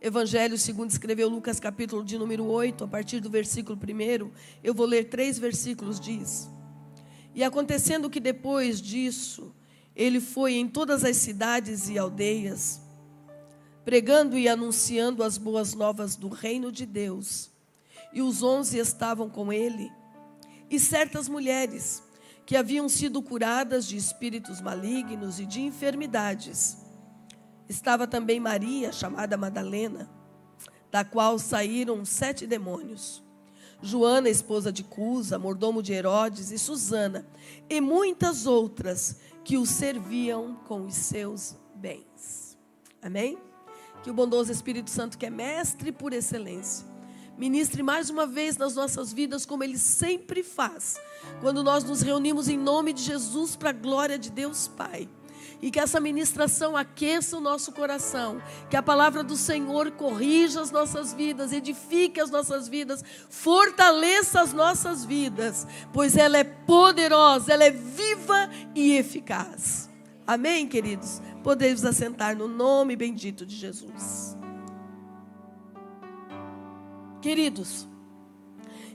Evangelho segundo escreveu Lucas, capítulo de número 8, a partir do versículo 1, eu vou ler 3 versículos, diz: E acontecendo que depois disso, ele foi em todas as cidades e aldeias, pregando e anunciando as boas novas do reino de Deus. E os 11 estavam com ele, e certas mulheres, que haviam sido curadas de espíritos malignos e de enfermidades. Estava também Maria, chamada Madalena, da qual saíram 7 demônios. Joana, esposa de Cusa, mordomo de Herodes, e Susana, e muitas outras que o serviam com os seus bens. Amém? Que o bondoso Espírito Santo, que é mestre por excelência, ministre mais uma vez nas nossas vidas, como Ele sempre faz, quando nós nos reunimos em nome de Jesus para a glória de Deus Pai. E que essa ministração aqueça o nosso coração, que a palavra do Senhor corrija as nossas vidas, edifique as nossas vidas, fortaleça as nossas vidas, pois ela é poderosa, ela é viva e eficaz. Amém, queridos? Podemos assentar no nome bendito de Jesus. Queridos,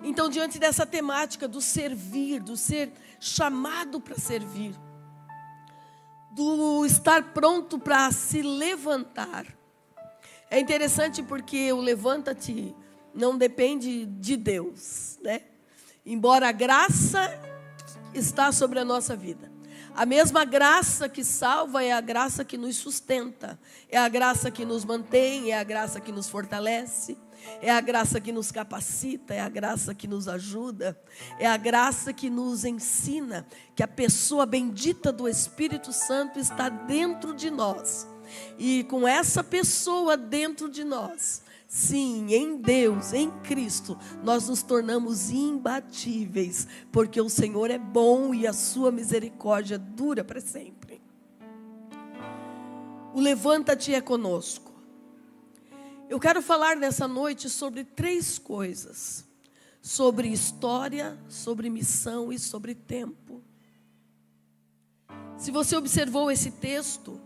então diante dessa temática do servir, do ser chamado para servir, do estar pronto para se levantar. É interessante porque o levanta-te não depende de Deus, né? Embora a graça está sobre a nossa vida. A mesma graça que salva é a graça que nos sustenta, é a graça que nos mantém, é a graça que nos fortalece, é a graça que nos capacita, é a graça que nos ajuda, é a graça que nos ensina que a pessoa bendita do Espírito Santo está dentro de nós. E com essa pessoa dentro de nós, sim, em Deus, em Cristo, nós nos tornamos imbatíveis, porque o Senhor é bom e a sua misericórdia dura para sempre. O levanta-te é conosco. Eu quero falar nessa noite sobre 3 coisas: sobre história, sobre missão e sobre tempo. Se você observou esse texto,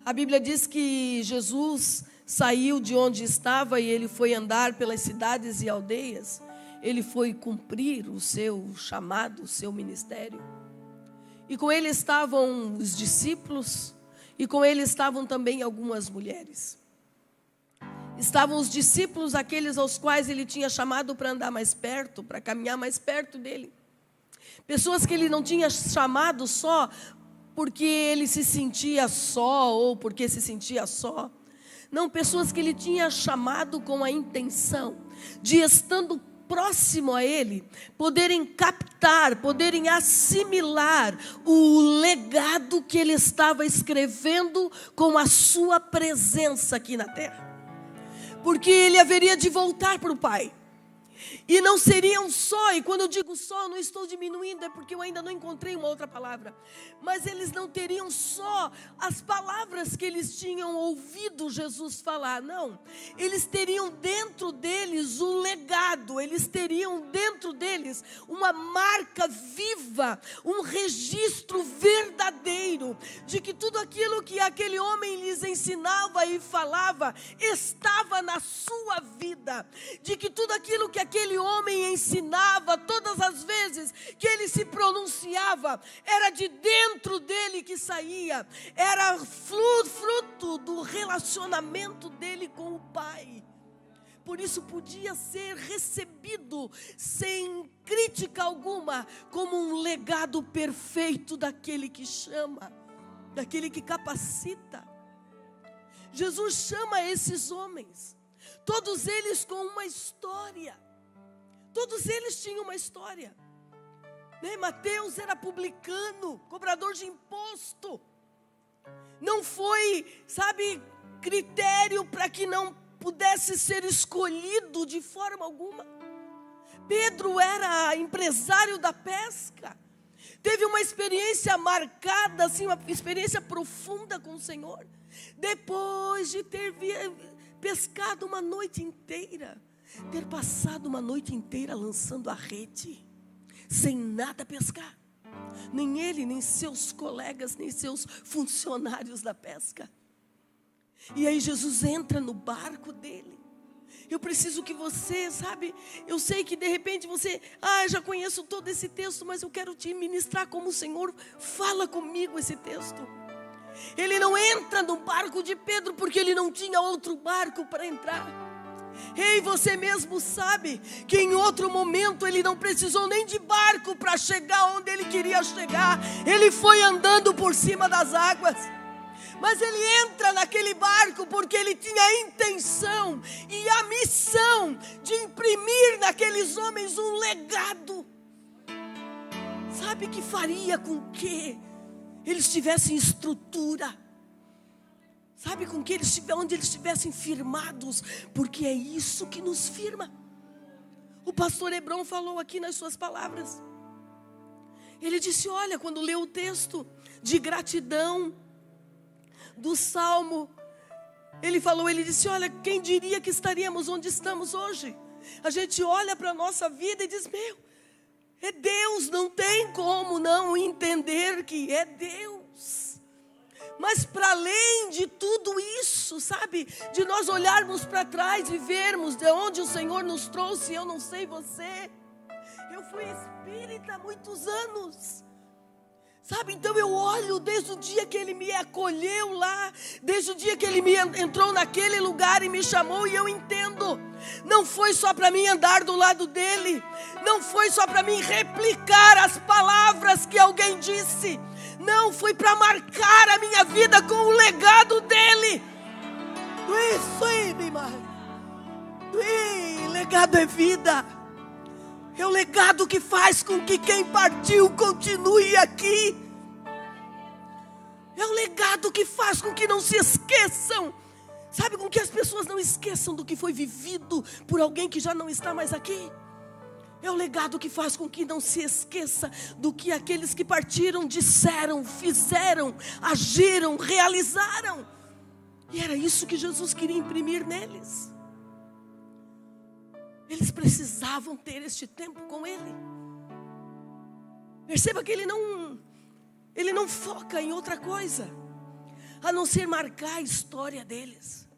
a Bíblia diz que Jesus saiu de onde estava e ele foi andar pelas cidades e aldeias. Ele foi cumprir o seu chamado, o seu ministério. E com ele estavam os discípulos, e com ele estavam também algumas mulheres. Estavam os discípulos, aqueles aos quais ele tinha chamado para andar mais perto, para caminhar mais perto dele. Pessoas que ele não tinha chamado só porque ele se sentia só ou porque se sentia só. Não, pessoas que ele tinha chamado com a intenção de, estando próximo a ele, poderem captar, poderem assimilar o legado que ele estava escrevendo com a sua presença aqui na terra. Porque ele haveria de voltar para o Pai. E não seriam só, e quando eu digo só, eu não estou diminuindo, é porque eu ainda não encontrei uma outra palavra. Mas eles não teriam só as palavras que eles tinham ouvido Jesus falar, não. Eles teriam dentro deles um legado, eles teriam dentro deles uma marca viva, um registro verdadeiro, de que tudo aquilo que aquele homem lhes ensinava e falava, estava na sua vida. De que tudo aquilo que aquele homem ensinava, todas as vezes que ele se pronunciava, era de dentro dele que saía, era fruto do relacionamento dele com o Pai. Por isso podia ser recebido sem crítica alguma, como um legado perfeito daquele que chama, daquele que capacita. Jesus chama esses homens, todos eles com uma história. Todos eles tinham uma história. Mateus era publicano, cobrador de imposto. Não foi, critério para que não pudesse ser escolhido de forma alguma. Pedro era empresário da pesca. Teve uma experiência marcada, assim, uma experiência profunda com o Senhor. Depois de ter pescado uma noite inteira, ter passado uma noite inteira lançando a rede, sem nada pescar. Nem ele, nem seus colegas, nem seus funcionários da pesca. E aí Jesus entra no barco dele. Eu preciso que você, sabe, eu sei que de repente você, já conheço todo esse texto, mas eu quero te ministrar como o Senhor fala comigo esse texto. Ele não entra no barco de Pedro porque ele não tinha outro barco para entrar. Ei, você mesmo sabe que em outro momento ele não precisou nem de barco para chegar onde ele queria chegar. Ele foi andando por cima das águas. Mas ele entra naquele barco porque ele tinha a intenção e a missão de imprimir naqueles homens um legado. Sabe, que faria com que eles tivessem estrutura. Sabe, com que onde eles estivessem firmados. Porque é isso que nos firma. O pastor Hebron falou aqui nas suas palavras. Ele disse, olha, quando leu o texto de gratidão do Salmo, ele disse, olha, quem diria que estaríamos onde estamos hoje? A gente olha para a nossa vida e diz, é Deus, não tem como não entender que é Deus. Mas para além de tudo isso, sabe, de nós olharmos para trás e vermos de onde o Senhor nos trouxe, eu não sei você, eu fui espírita há muitos anos. Sabe, então eu olho desde o dia que Ele me acolheu lá, desde o dia que Ele me entrou naquele lugar e me chamou, e eu entendo, não foi só para mim andar do lado dEle, não foi só para mim replicar as palavras que alguém disse, não, foi para marcar a minha vida com o legado dEle. Legado é vida. É o legado que faz com que quem partiu continue aqui. É o legado que faz com que não se esqueçam. Sabe, com que as pessoas não esqueçam do que foi vivido por alguém que já não está mais aqui. É o legado que faz com que não se esqueça do que aqueles que partiram disseram, fizeram, agiram, realizaram. E era isso que Jesus queria imprimir neles. Eles precisavam ter este tempo com Ele. Perceba que Ele não foca em outra coisa, a não ser marcar a história deles,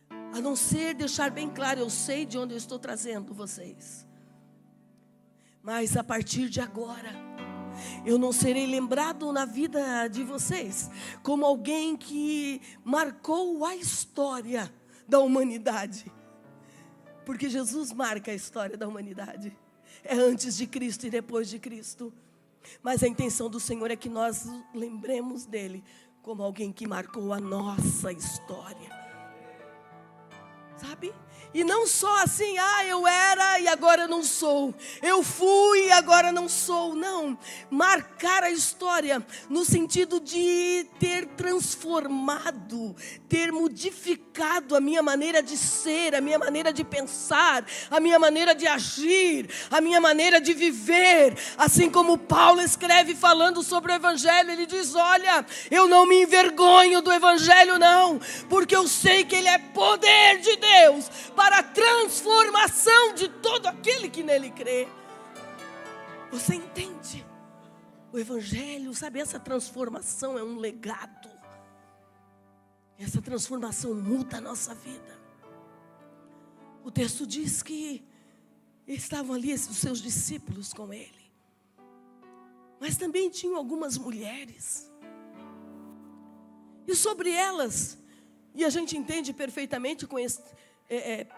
a não ser deixar bem claro, eu sei de onde eu estou trazendo vocês, mas a partir de agora, eu não serei lembrado na vida de vocês como alguém que marcou a história da humanidade. Porque Jesus marca a história da humanidade. É antes de Cristo e depois de Cristo. Mas a intenção do Senhor é que nós lembremos dele como alguém que marcou a nossa história. Sabe? E não só assim, eu era e agora não sou. Eu fui e agora não sou. Não, marcar a história no sentido de ter transformado, ter modificado a minha maneira de ser, a minha maneira de pensar, a minha maneira de agir, a minha maneira de viver. Assim como Paulo escreve falando sobre o Evangelho, ele diz, olha, eu não me envergonho do Evangelho não, porque eu sei que ele é poder de Deus, para a transformação de todo aquele que nele crê. Você entende? O Evangelho, sabe, essa transformação é um legado. Essa transformação muda a nossa vida. O texto diz que estavam ali os seus discípulos com ele. Mas também tinham algumas mulheres. E sobre elas, e a gente entende perfeitamente com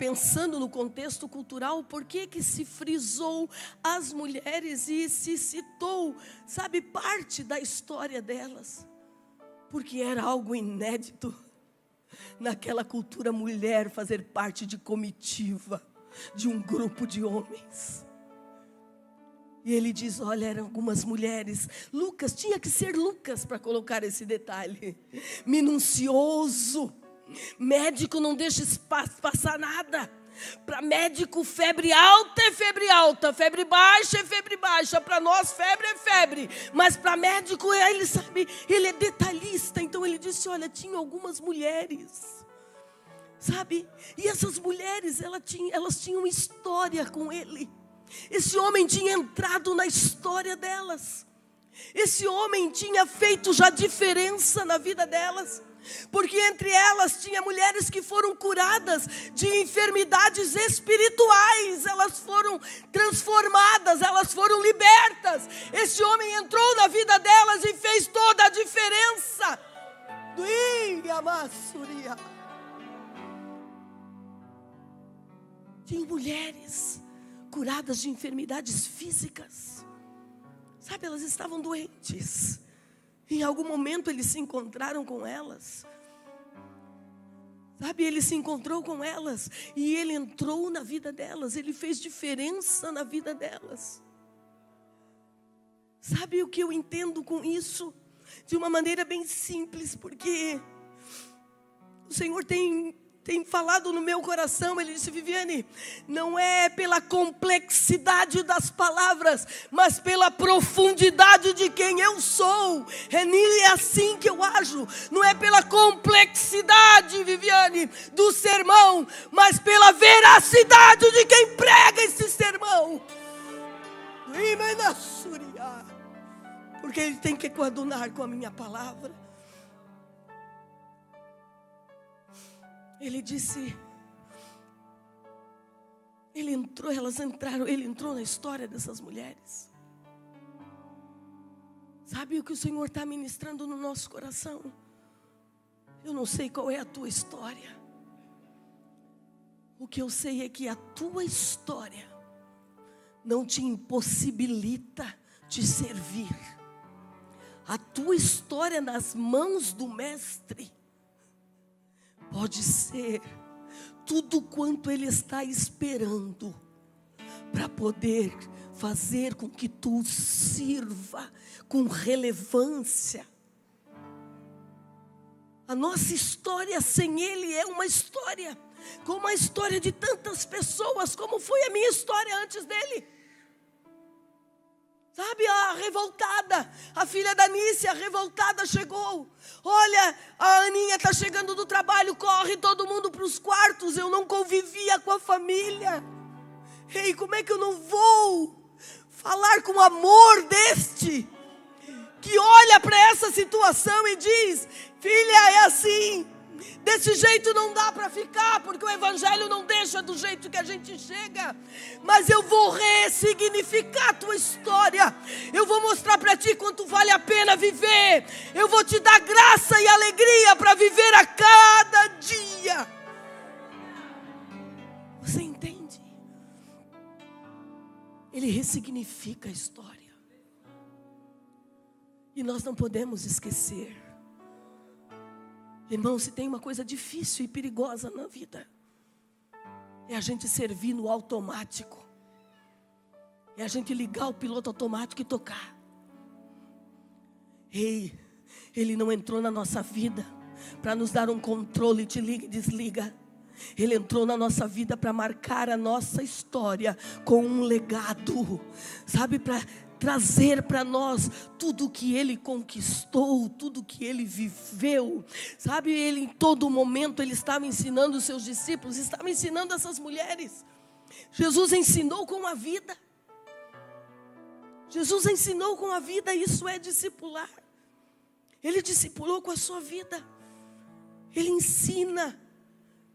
pensando no contexto cultural, por que se frisou as mulheres e se citou, sabe, parte da história delas? Porque era algo inédito naquela cultura, mulher fazer parte de comitiva de um grupo de homens. E ele diz, olha, eram algumas mulheres. Lucas, tinha que ser Lucas para colocar esse detalhe minucioso. Médico não deixa passar nada. Para médico, febre alta é febre alta, febre baixa é febre baixa. Para nós, febre é febre. Mas para médico, ele sabe, ele é detalhista. Então ele disse, olha, tinha algumas mulheres, sabe? E essas mulheres, elas tinham história com ele. Esse homem tinha entrado na história delas. Esse homem tinha feito já diferença na vida delas. Porque entre elas tinha mulheres que foram curadas de enfermidades espirituais. Elas foram transformadas, elas foram libertas. Esse homem entrou na vida delas e fez toda a diferença. Tinha mulheres curadas de enfermidades físicas. Sabe, elas estavam doentes. Em algum momento eles se encontraram com elas. Sabe, ele se encontrou com elas e ele entrou na vida delas. Ele fez diferença na vida delas. Sabe o que eu entendo com isso? De uma maneira bem simples, porque o Senhor tem falado no meu coração. Ele disse: Viviane, não é pela complexidade das palavras, mas pela profundidade de quem eu sou. É assim que eu ajo. Não é pela complexidade, Viviane, do sermão, mas pela veracidade de quem prega esse sermão. Porque ele tem que coadunar com a minha palavra. Ele disse, ele entrou na história dessas mulheres. Sabe o que o Senhor está ministrando no nosso coração? Eu não sei qual é a tua história. O que eu sei é que a tua história não te impossibilita de servir. A tua história nas mãos do Mestre pode ser tudo quanto Ele está esperando para poder fazer com que tu sirva com relevância. A nossa história sem Ele é uma história, como a história de tantas pessoas, como foi a minha história antes dele. Sabe, a revoltada, a filha da Nícia, a revoltada chegou. Olha, a Aninha está chegando do trabalho, corre todo mundo para os quartos. Eu não convivia com a família. Ei, como é que eu não vou falar com amor deste, que olha para essa situação e diz: filha, é assim, desse jeito não dá para ficar, porque o evangelho não deixa do jeito que a gente chega. Mas eu vou ressignificar a tua história. Eu vou mostrar para ti quanto vale a pena viver. Eu vou te dar graça e alegria para viver a cada dia. Você entende? Ele ressignifica a história. E nós não podemos esquecer. Irmão, se tem uma coisa difícil e perigosa na vida, é a gente servir no automático. É a gente ligar o piloto automático e tocar. Ei, Ele não entrou na nossa vida para nos dar um controle de liga e desliga. Ele entrou na nossa vida para marcar a nossa história com um legado. Sabe, para trazer para nós tudo que Ele conquistou, tudo que Ele viveu. Sabe, Ele em todo momento Ele estava ensinando os seus discípulos, estava ensinando essas mulheres. Jesus ensinou com a vida. Jesus ensinou com a vida, isso é discipular. Ele discipulou com a sua vida. Ele ensina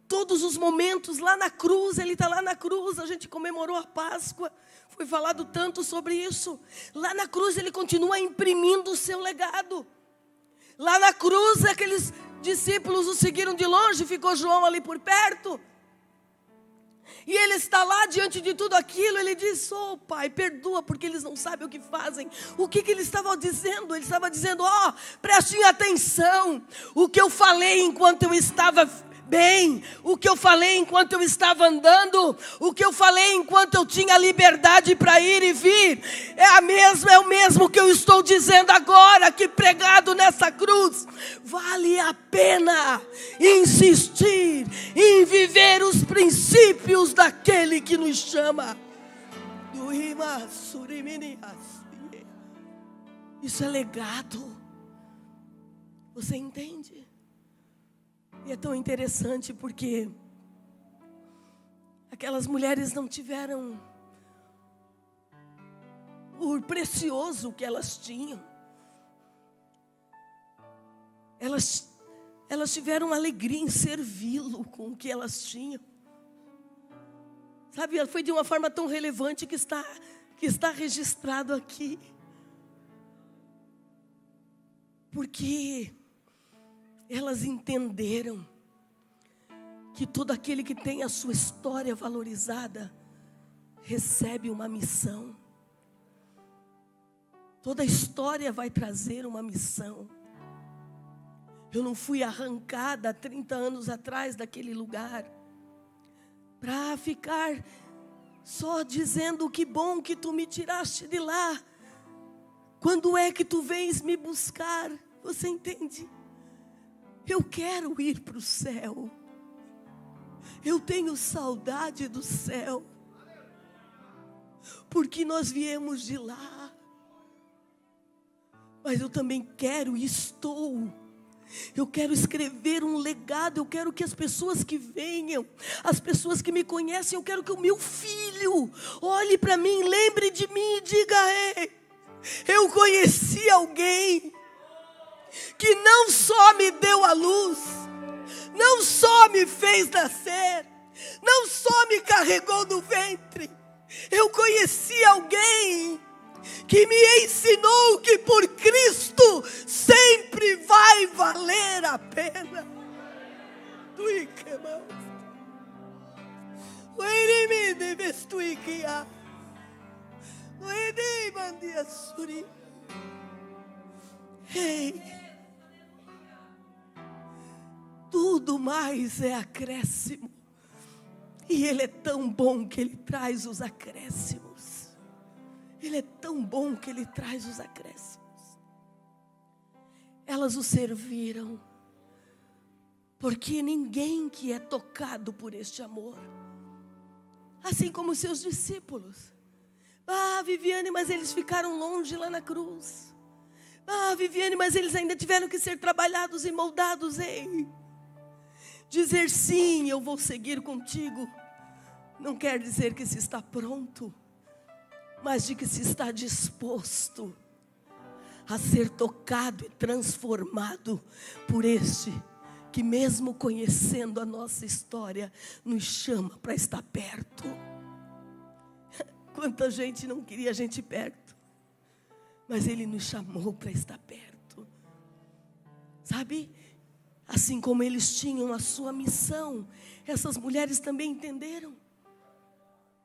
todos os momentos lá na cruz. Ele está lá na cruz, a gente comemorou a Páscoa. Foi falado tanto sobre isso. Lá na cruz Ele continua imprimindo o seu legado. Lá na cruz aqueles discípulos o seguiram de longe, ficou João ali por perto. E Ele está lá diante de tudo aquilo. Ele diz: oh Pai, perdoa porque eles não sabem o que fazem. O que Ele estava dizendo? Ele estava dizendo: ó, prestem atenção. O que eu falei enquanto eu estava bem, o que eu falei enquanto eu estava andando, o que eu falei enquanto eu tinha liberdade para ir e vir, é o mesmo que eu estou dizendo agora, que pregado nessa cruz. Vale a pena insistir em viver os princípios daquele que nos chama. Isso é legado. Você entende? E é tão interessante porque aquelas mulheres não tiveram o precioso que elas tinham. elas tiveram alegria em servi-lo com o que elas tinham. Sabe, foi de uma forma tão relevante que está registrado aqui. Porque elas entenderam que todo aquele que tem a sua história valorizada recebe uma missão. Toda história vai trazer uma missão. Eu não fui arrancada há 30 anos atrás daquele lugar para ficar só dizendo que bom que tu me tiraste de lá. Quando é que tu vens me buscar? Você entende? Eu quero ir para o céu. Eu tenho saudade do céu. Porque nós viemos de lá. Mas eu também quero e estou. Eu quero escrever um legado. Eu quero que as pessoas que venham, as pessoas que me conhecem, eu quero que o meu filho olhe para mim, lembre de mim e diga: ei, eu conheci alguém que não só me deu a luz, não só me fez nascer, não só me carregou no ventre. Eu conheci alguém que me ensinou que por Cristo sempre vai valer a pena. Ei, tudo mais é acréscimo. E Ele é tão bom que Ele traz os acréscimos. Ele é tão bom que Ele traz os acréscimos. Elas o serviram, porque ninguém que é tocado por este amor, assim como os seus discípulos. Viviane, mas eles ficaram longe lá na cruz. Viviane, mas eles ainda tiveram que ser trabalhados e moldados. Ei, dizer sim, eu vou seguir contigo, não quer dizer que se está pronto, mas de que se está disposto a ser tocado e transformado por este que, mesmo conhecendo a nossa história, nos chama para estar perto. Quanta gente não queria a gente perto, mas Ele nos chamou para estar perto. Sabe? Assim como eles tinham a sua missão, essas mulheres também entenderam.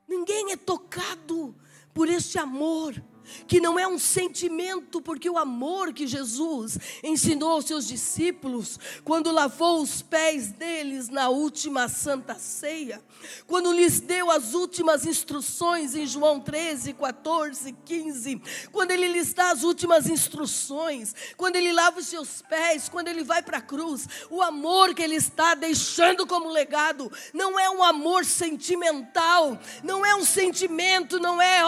Ninguém é tocado por este amor, que não é um sentimento, porque o amor que Jesus ensinou aos seus discípulos, quando lavou os pés deles na última Santa Ceia, quando lhes deu as últimas instruções em João 13, 14, 15, quando Ele lhes dá as últimas instruções, quando Ele lava os seus pés, quando Ele vai para a cruz, o amor que Ele está deixando como legado, não é um amor sentimental, não é um sentimento, não é,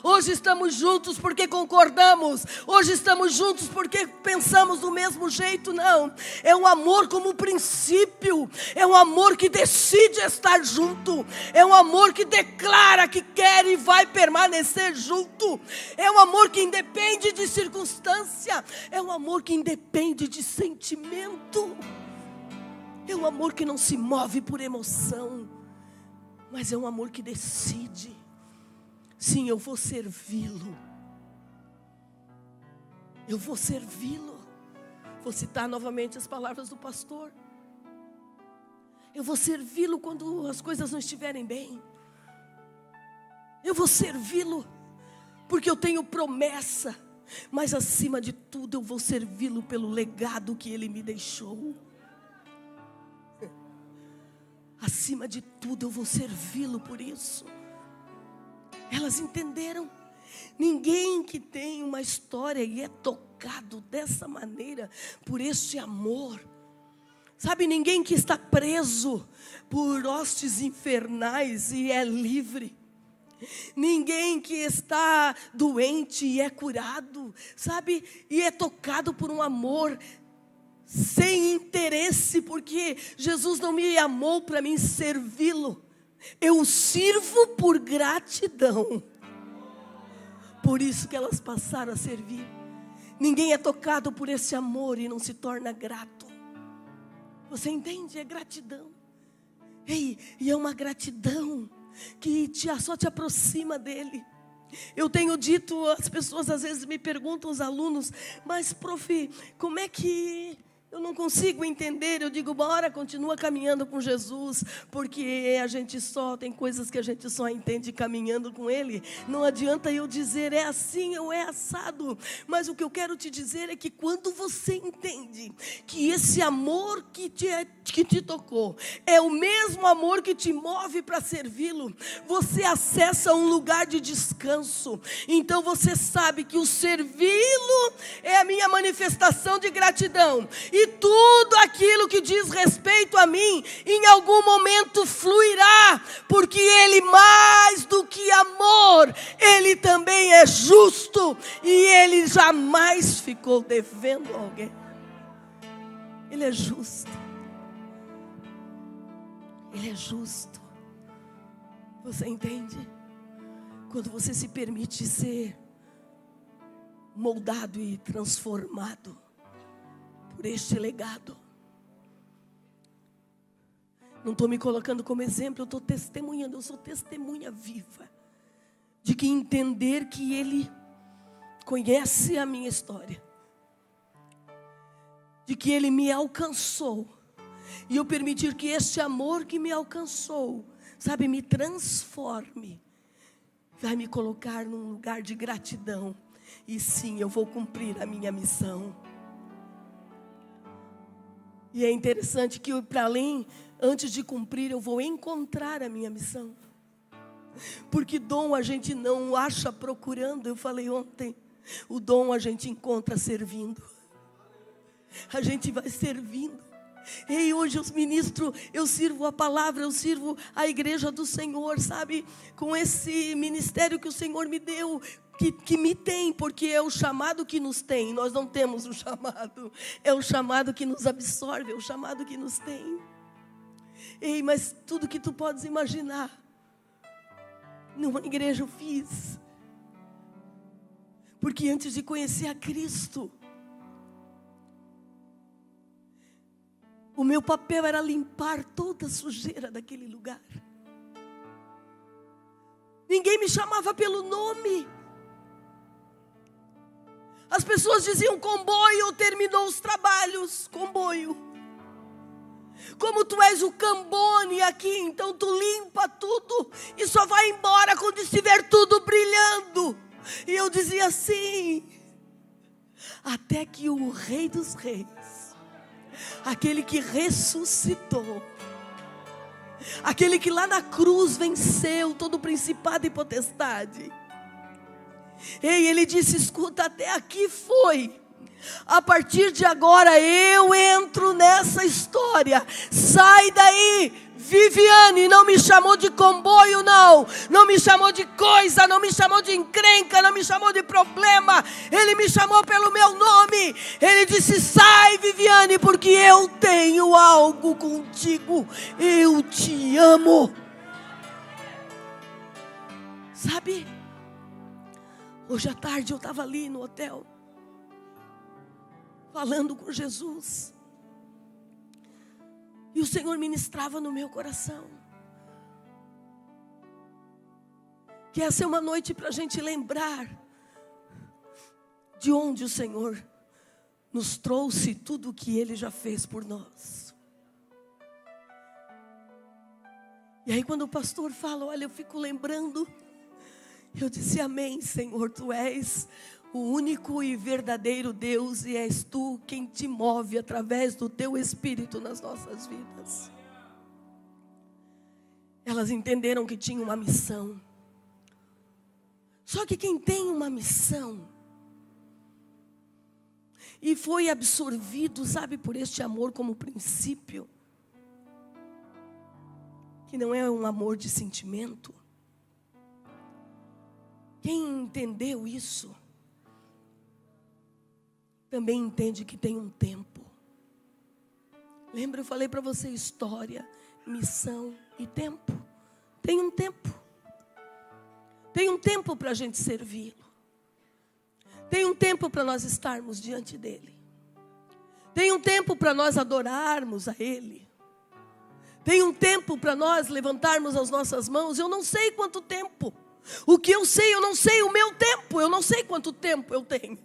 hoje estamos juntos porque concordamos, hoje estamos juntos porque pensamos do mesmo jeito. Não, é um amor como princípio, é um amor que decide estar junto, é um amor que declara que quer e vai permanecer junto, é um amor que independe de circunstância, é um amor que independe de sentimento, é um amor que não se move por emoção, mas é um amor que decide: sim, eu vou servi-lo. Eu vou servi-lo. Vou citar novamente as palavras do pastor. Eu vou servi-lo quando as coisas não estiverem bem. Eu vou servi-lo porque eu tenho promessa. Mas acima de tudo eu vou servi-lo pelo legado que Ele me deixou. Acima de tudo eu vou servi-lo por isso. Elas entenderam. Ninguém que tem uma história e é tocado dessa maneira por este amor, sabe, ninguém que está preso por hostes infernais e é livre, ninguém que está doente e é curado, sabe, e é tocado por um amor sem interesse, porque Jesus não me amou para mim servi-lo, eu o sirvo por gratidão. Por isso que elas passaram a servir. Ninguém é tocado por esse amor e não se torna grato. Você entende? É gratidão. Ei, e é uma gratidão que só te aproxima dele. Eu tenho dito, as pessoas às vezes me perguntam, os alunos, mas prof, como é que eu não consigo entender? Eu digo, bora, continua caminhando com Jesus, porque a gente tem coisas que a gente só entende caminhando com Ele. Não adianta eu dizer, é assim ou é assado. Mas o que eu quero te dizer é que quando você entende que esse amor que te tocou é o mesmo amor que te move para servi-lo, você acessa um lugar de descanso. Então você sabe que o servi-lo é a minha manifestação de gratidão. E tudo aquilo que diz respeito a mim, em algum momento fluirá, porque Ele, mais do que amor, Ele também é justo, e Ele jamais ficou devendo a alguém. Ele é justo. Ele é justo. Você entende? Quando você se permite ser moldado e transformado por este legado. Não estou me colocando como exemplo, eu estou testemunhando, eu sou testemunha viva de que entender que Ele conhece a minha história, de que Ele me alcançou, e eu permitir que este amor que me alcançou, sabe, me transforme, vai me colocar num lugar de gratidão, e sim, eu vou cumprir a minha missão. E é interessante que para além, antes de cumprir, eu vou encontrar a minha missão. Porque dom a gente não acha procurando. Eu falei ontem, o dom a gente encontra servindo. A gente vai servindo. E hoje os ministros, eu sirvo a palavra, eu sirvo a igreja do Senhor, sabe? Com esse ministério que o Senhor me deu, que me tem, porque é o chamado que nos tem. Nós não temos o chamado, é o chamado que nos absorve, é o chamado que nos tem. Ei, mas tudo que tu podes imaginar, numa igreja eu fiz. Porque antes de conhecer a Cristo, o meu papel era limpar toda a sujeira daquele lugar. Ninguém me chamava pelo nome. As pessoas diziam, comboio, terminou os trabalhos, comboio. Como tu és o Cambone aqui, então tu limpa tudo e só vai embora quando estiver tudo brilhando. E eu dizia assim, até que o Rei dos Reis, aquele que ressuscitou, aquele que lá na cruz venceu todo o principado e potestade, ei, ele disse, escuta, até aqui foi. A partir de agora eu entro nessa história. Sai daí, Viviane. Não me chamou de comboio, não me chamou de coisa, não me chamou de encrenca, não me chamou de problema. Ele me chamou pelo meu nome. Ele disse, sai, Viviane, porque eu tenho algo contigo. Eu te amo. Sabe, hoje à tarde eu estava ali no hotel, falando com Jesus, e o Senhor ministrava no meu coração, que essa é uma noite para a gente lembrar de onde o Senhor nos trouxe, tudo o que Ele já fez por nós. E aí quando o pastor fala, olha, eu fico lembrando, eu disse, amém, Senhor, Tu és o único e verdadeiro Deus, e és Tu quem te move através do Teu Espírito nas nossas vidas. Elas entenderam que tinham uma missão. Só que quem tem uma missão e foi absorvido, sabe, por este amor como princípio, que não é um amor de sentimento. Quem entendeu isso também entende que tem um tempo. Lembra, eu falei para você, história, missão e tempo. Tem um tempo. Tem um tempo para a gente servi-lo. Tem um tempo para nós estarmos diante dele. Tem um tempo para nós adorarmos a Ele. Tem um tempo para nós levantarmos as nossas mãos. Eu não sei quanto tempo. O que eu sei, eu não sei o meu tempo. Eu não sei quanto tempo eu tenho.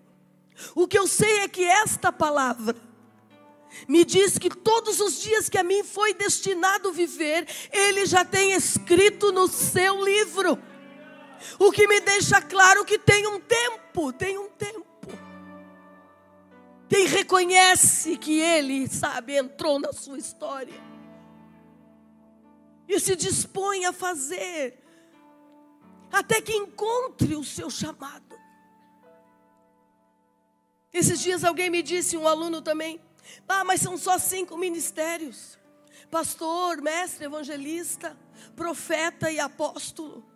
O que eu sei é que esta palavra me diz que todos os dias que a mim foi destinado viver, Ele já tem escrito no seu livro. O que me deixa claro que tem um tempo, Quem reconhece que Ele, entrou na sua história e se dispõe a fazer, até que encontre o seu chamado. Esses dias alguém me disse, um aluno também, mas são só 5 ministérios: pastor, mestre, evangelista, profeta e apóstolo.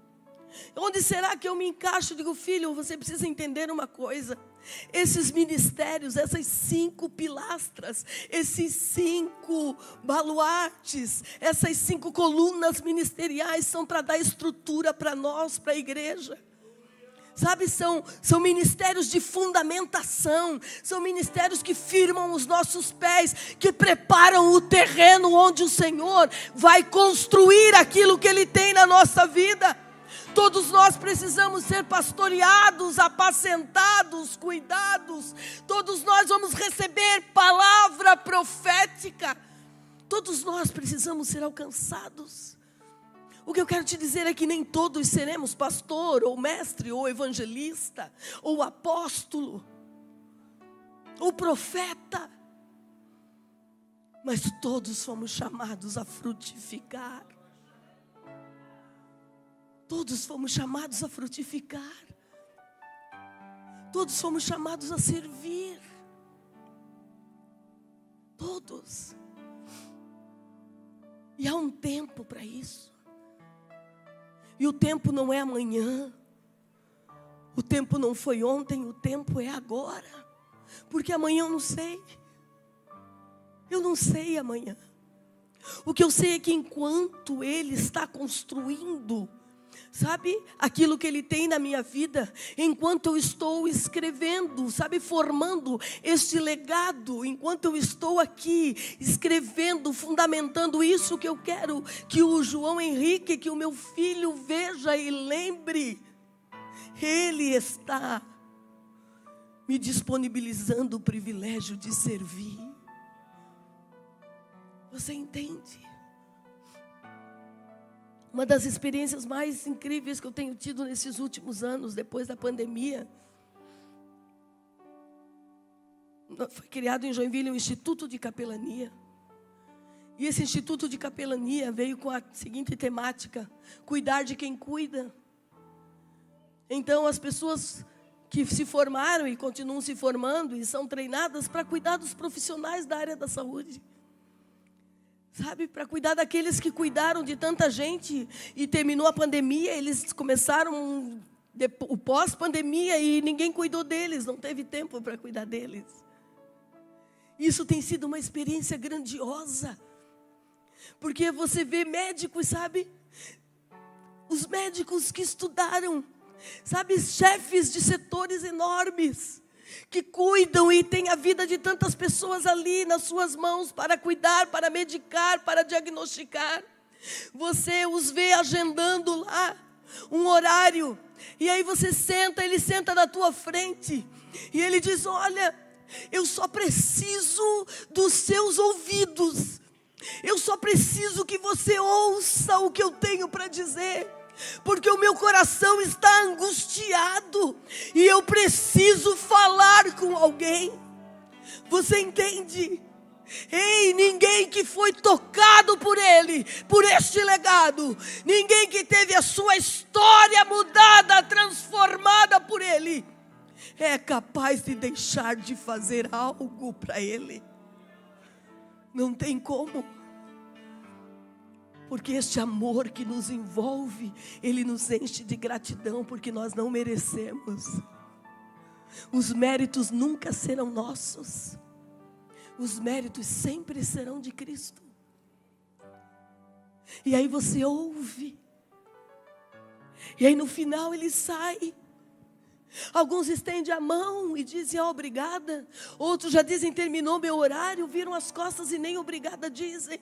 Onde será que eu me encaixo? Eu digo, filho, você precisa entender uma coisa. Esses ministérios, essas 5 pilastras, esses 5 baluartes, essas 5 colunas ministeriais são para dar estrutura para nós, para a igreja. São ministérios de fundamentação, são ministérios que firmam os nossos pés, que preparam o terreno onde o Senhor vai construir aquilo que Ele tem na nossa vida. Todos nós precisamos ser pastoreados, apacentados, cuidados. Todos nós vamos receber palavra profética. Todos nós precisamos ser alcançados. O que eu quero te dizer é que nem todos seremos pastor, ou mestre, ou evangelista, ou apóstolo, ou profeta. Mas todos fomos chamados a frutificar. Todos fomos chamados a frutificar. Todos fomos chamados a servir. Todos. E há um tempo para isso. E o tempo não é amanhã. O tempo não foi ontem, o tempo é agora. Porque amanhã eu não sei. Eu não sei amanhã. O que eu sei é que enquanto Ele está construindo, aquilo que Ele tem na minha vida, enquanto eu estou escrevendo, formando este legado, enquanto eu estou aqui escrevendo, fundamentando isso que eu quero que o João Henrique, que o meu filho veja e lembre, Ele está me disponibilizando o privilégio de servir. Você entende? Uma das experiências mais incríveis que eu tenho tido nesses últimos anos, depois da pandemia, foi criado em Joinville um Instituto de Capelania. E esse Instituto de Capelania veio com a seguinte temática: cuidar de quem cuida. Então as pessoas que se formaram e continuam se formando e são treinadas para cuidar dos profissionais da área da saúde. Para cuidar daqueles que cuidaram de tanta gente e terminou a pandemia, eles começaram o pós-pandemia e ninguém cuidou deles, não teve tempo para cuidar deles. Isso tem sido uma experiência grandiosa, porque você vê médicos, os médicos que estudaram, chefes de setores enormes, que cuidam e têm a vida de tantas pessoas ali nas suas mãos para cuidar, para medicar, para diagnosticar. Você os vê agendando lá um horário, e aí você senta, ele senta na tua frente, e ele diz: olha, eu só preciso dos seus ouvidos, eu só preciso que você ouça o que eu tenho para dizer, porque o meu coração está angustiado e eu preciso falar com alguém. Você entende? Ei, ninguém que foi tocado por Ele, por este legado, ninguém que teve a sua história mudada, transformada por Ele, é capaz de deixar de fazer algo para Ele. Não tem como. Porque este amor que nos envolve, Ele nos enche de gratidão, porque nós não merecemos. Os méritos nunca serão nossos. Os méritos sempre serão de Cristo. E aí você ouve. E aí no final ele sai. Alguns estendem a mão e dizem obrigada. Outros já dizem terminou meu horário, viram as costas e nem obrigada dizem.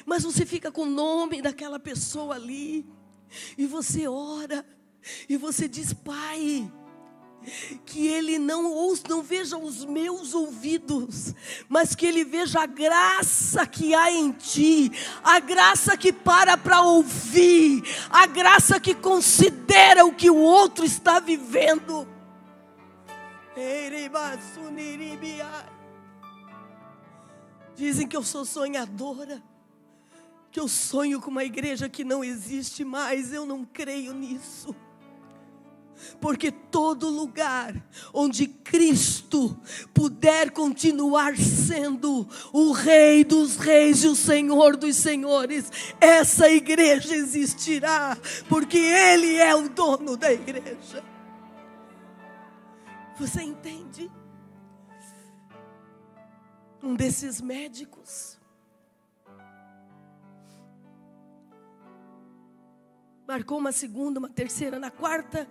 Mas você fica com o nome daquela pessoa ali. E você ora. E você diz, Pai, que Ele não veja os meus ouvidos, mas que Ele veja a graça que há em ti, a graça que para ouvir, a graça que considera o que o outro está vivendo. Dizem que eu sou sonhadora, que eu sonho com uma igreja que não existe mais. Eu não creio nisso. Porque todo lugar onde Cristo puder continuar sendo o Rei dos Reis e o Senhor dos Senhores, essa igreja existirá, porque Ele é o dono da igreja. Você entende? Um desses médicos marcou uma segunda, uma terceira, na quarta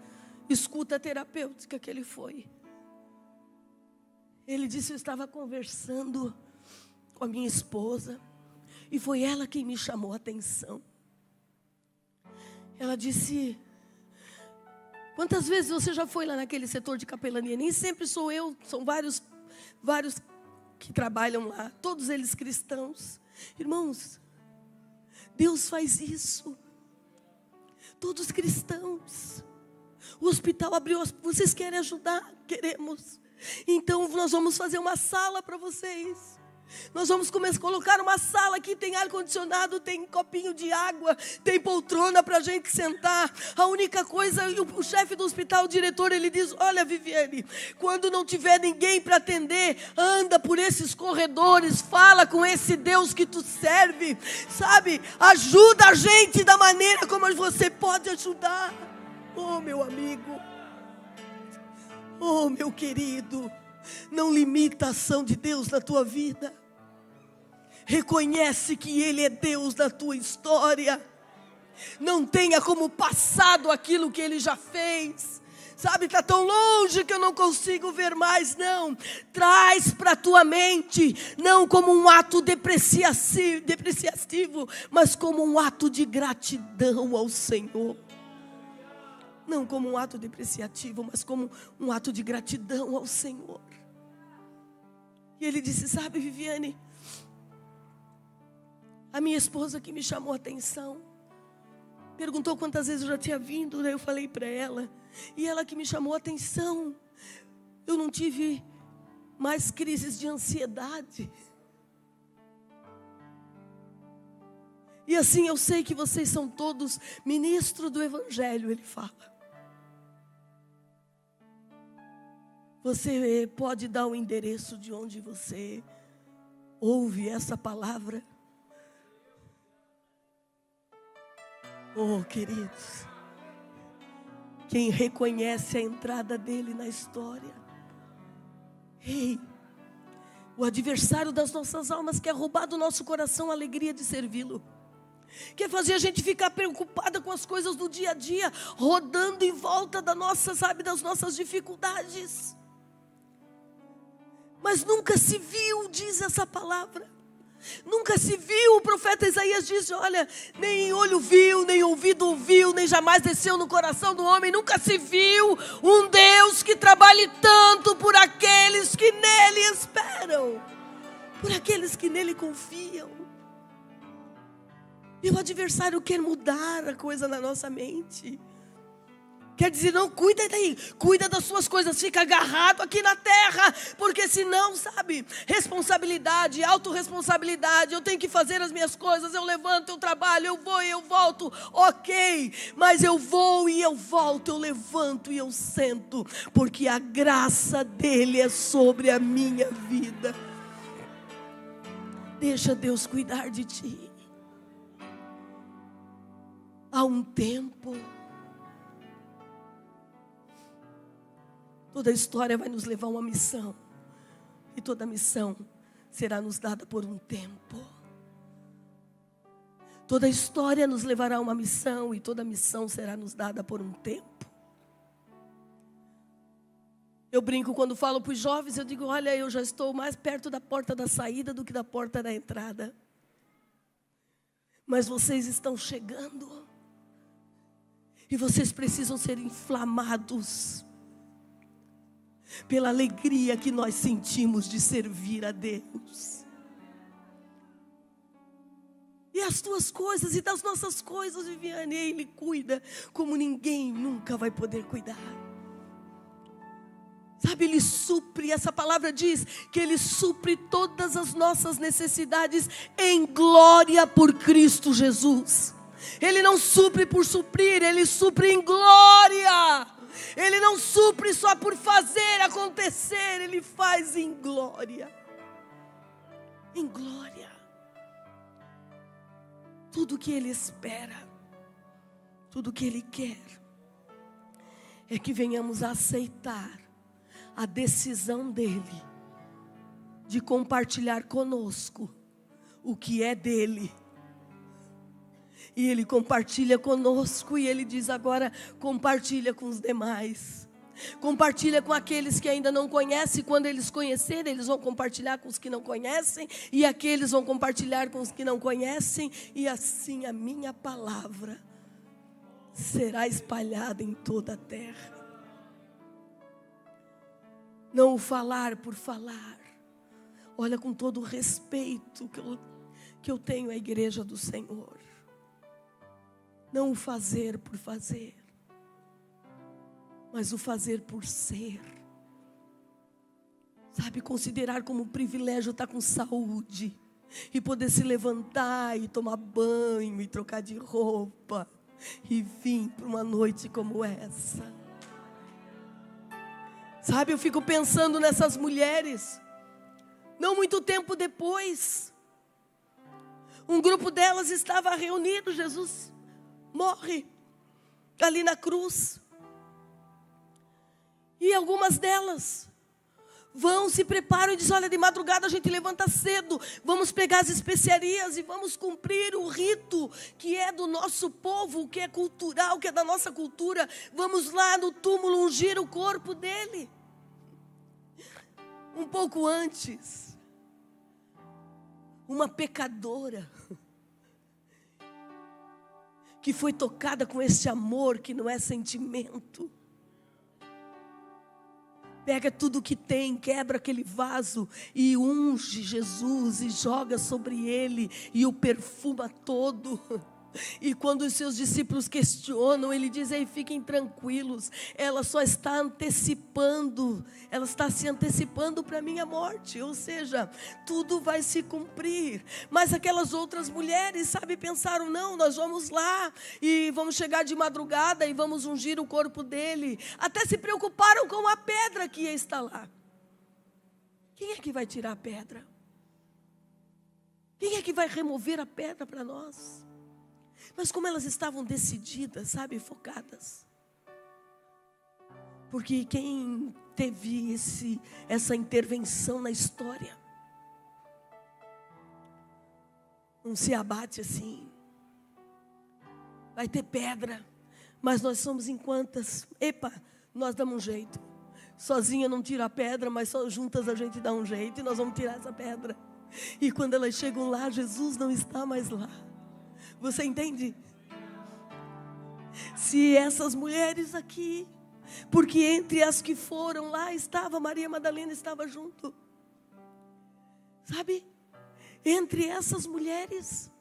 escuta terapêutica que ele foi. Ele disse, eu estava conversando com a minha esposa e foi ela quem me chamou a atenção. Ela disse, quantas vezes você já foi lá naquele setor de capelania? Nem sempre sou eu, são vários que trabalham lá, todos eles cristãos. Irmãos, Deus faz isso. Todos cristãos. O hospital abriu, vocês querem ajudar? Queremos. Então nós vamos fazer uma sala para vocês. Nós vamos colocar uma sala aqui, tem ar-condicionado, tem copinho de água, tem poltrona para a gente sentar. A única coisa, o chefe do hospital, o diretor, ele diz, olha Viviane, quando não tiver ninguém para atender, anda por esses corredores, fala com esse Deus que tu serve, sabe? Ajuda a gente da maneira como você pode ajudar. Oh meu amigo, oh meu querido, não limita a ação de Deus na tua vida. Reconhece que Ele é Deus da tua história. Não tenha como passado aquilo que Ele já fez. Sabe, está tão longe que eu não consigo ver mais. Não, traz para a tua mente, não como um ato depreciativo, mas como um ato de gratidão ao Senhor. Não como um ato depreciativo, mas como um ato de gratidão ao Senhor. E ele disse, sabe Viviane, a minha esposa que me chamou a atenção, perguntou quantas vezes eu já tinha vindo, daí eu falei para ela, e ela que me chamou a atenção, eu não tive mais crises de ansiedade. E assim eu sei que vocês são todos ministros do Evangelho, ele fala. Você pode dar o endereço de onde você ouve essa palavra? Oh, queridos, quem reconhece a entrada dele na história, ei, o adversário das nossas almas quer roubar do nosso coração a alegria de servi-lo. Quer fazer a gente ficar preocupada com as coisas do dia a dia, rodando em volta das nossas dificuldades. Mas nunca se viu, diz essa palavra. Nunca se viu, o profeta Isaías diz, olha, nem olho viu, nem ouvido ouviu, nem jamais desceu no coração do homem. Nunca se viu um Deus que trabalhe tanto por aqueles que nele esperam, por aqueles que nele confiam. E o adversário quer mudar a coisa na nossa mente. Quer dizer, não, cuida daí, cuida das suas coisas, fica agarrado aqui na terra, porque senão, sabe, responsabilidade, autorresponsabilidade, eu tenho que fazer as minhas coisas, eu levanto, eu trabalho, eu vou e eu volto, ok, mas eu vou e eu volto, eu levanto e eu sento, porque a graça dele é sobre a minha vida. Deixa Deus cuidar de ti. Há um tempo, toda a história vai nos levar a uma missão. E toda missão será nos dada por um tempo. Toda a história nos levará a uma missão. E toda missão será nos dada por um tempo. Eu brinco quando falo para os jovens, eu digo, olha, eu já estou mais perto da porta da saída do que da porta da entrada. Mas vocês estão chegando. E vocês precisam ser inflamados pela alegria que nós sentimos de servir a Deus. E as tuas coisas e das nossas coisas, Viviane, Ele cuida como ninguém nunca vai poder cuidar. Sabe, Ele supre, essa palavra diz que Ele supre todas as nossas necessidades em glória por Cristo Jesus. Ele não supre por suprir, Ele supre em glória. Ele não supre só por fazer acontecer, Ele faz em glória. Em glória. Tudo que Ele espera, tudo que Ele quer, é que venhamos a aceitar a decisão dEle de compartilhar conosco o que é dEle. E Ele compartilha conosco e Ele diz agora, compartilha com os demais. Compartilha com aqueles que ainda não conhecem. Quando eles conhecerem, eles vão compartilhar com os que não conhecem. E aqueles vão compartilhar com os que não conhecem. E assim a minha palavra será espalhada em toda a terra. Não o falar por falar. Olha, com todo o respeito que eu tenho à igreja do Senhor. Não o fazer por fazer, mas o fazer por ser. Sabe, considerar como um privilégio estar com saúde e poder se levantar e tomar banho e trocar de roupa e vir para uma noite como essa. Sabe, eu fico pensando nessas mulheres. Não muito tempo depois, um grupo delas estava reunido. Jesus morre ali na cruz. E algumas delas vão, se preparam e dizem, olha, de madrugada a gente levanta cedo, vamos pegar as especiarias e vamos cumprir o rito que é do nosso povo, que é cultural, que é da nossa cultura. Vamos lá no túmulo ungir o corpo dele. Um pouco antes, uma pecadora que foi tocada com esse amor que não é sentimento, pega tudo que tem, quebra aquele vaso e unge Jesus e joga sobre ele e o perfuma todo. E quando os seus discípulos questionam, ele diz, ei, fiquem tranquilos, ela só está antecipando, ela está se antecipando para a minha morte, ou seja, tudo vai se cumprir. Mas aquelas outras mulheres, sabe, pensaram, não, nós vamos lá e vamos chegar de madrugada e vamos ungir o corpo dele. Até se preocuparam com a pedra que ia estar lá. Quem é que vai tirar a pedra? Quem é que vai remover a pedra para nós? Mas como elas estavam decididas, sabe, focadas. Porque quem teve essa intervenção na história, não se abate assim. Vai ter pedra, mas nós somos em quantas? Epa, nós damos um jeito. Sozinha não tira a pedra, mas só juntas a gente dá um jeito e nós vamos tirar essa pedra. E quando elas chegam lá, Jesus não está mais lá. Você entende? Se essas mulheres aqui, porque entre as que foram lá estava Maria Madalena, estava junto. Sabe? Entre essas mulheres,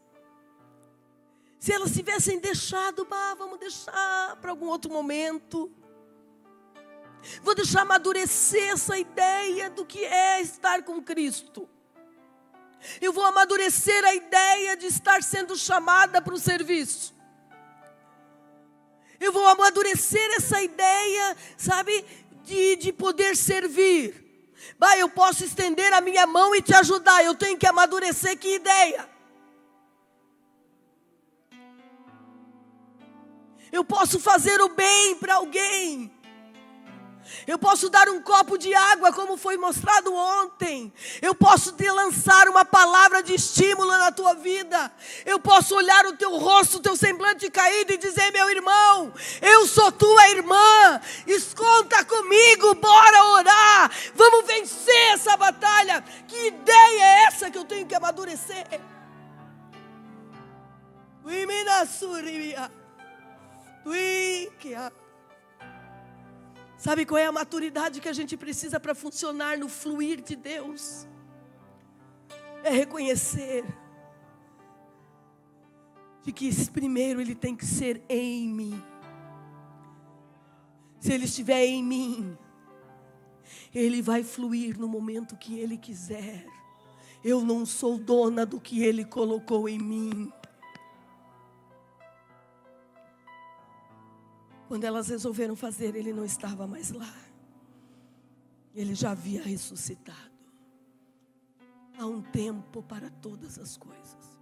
se elas tivessem deixado, vamos deixar para algum outro momento. Vou deixar amadurecer essa ideia do que é estar com Cristo. Eu vou amadurecer a ideia de estar sendo chamada para o serviço. Eu vou amadurecer essa ideia, sabe, de poder servir. Eu posso estender a minha mão e te ajudar. Eu tenho que amadurecer que ideia. Eu posso fazer o bem para alguém. Eu posso dar um copo de água, como foi mostrado ontem. Eu posso te lançar uma palavra de estímulo na tua vida. Eu posso olhar o teu rosto, o teu semblante caído e dizer: meu irmão, eu sou tua irmã. Conta comigo, bora orar. Vamos vencer essa batalha. Que ideia é essa que eu tenho que amadurecer? Sabe qual é a maturidade que a gente precisa para funcionar no fluir de Deus? É reconhecer de que primeiro Ele tem que ser em mim. Se Ele estiver em mim, Ele vai fluir no momento que Ele quiser. Eu não sou dona do que Ele colocou em mim. Quando elas resolveram fazer, Ele não estava mais lá. Ele já havia ressuscitado. Há um tempo para todas as coisas.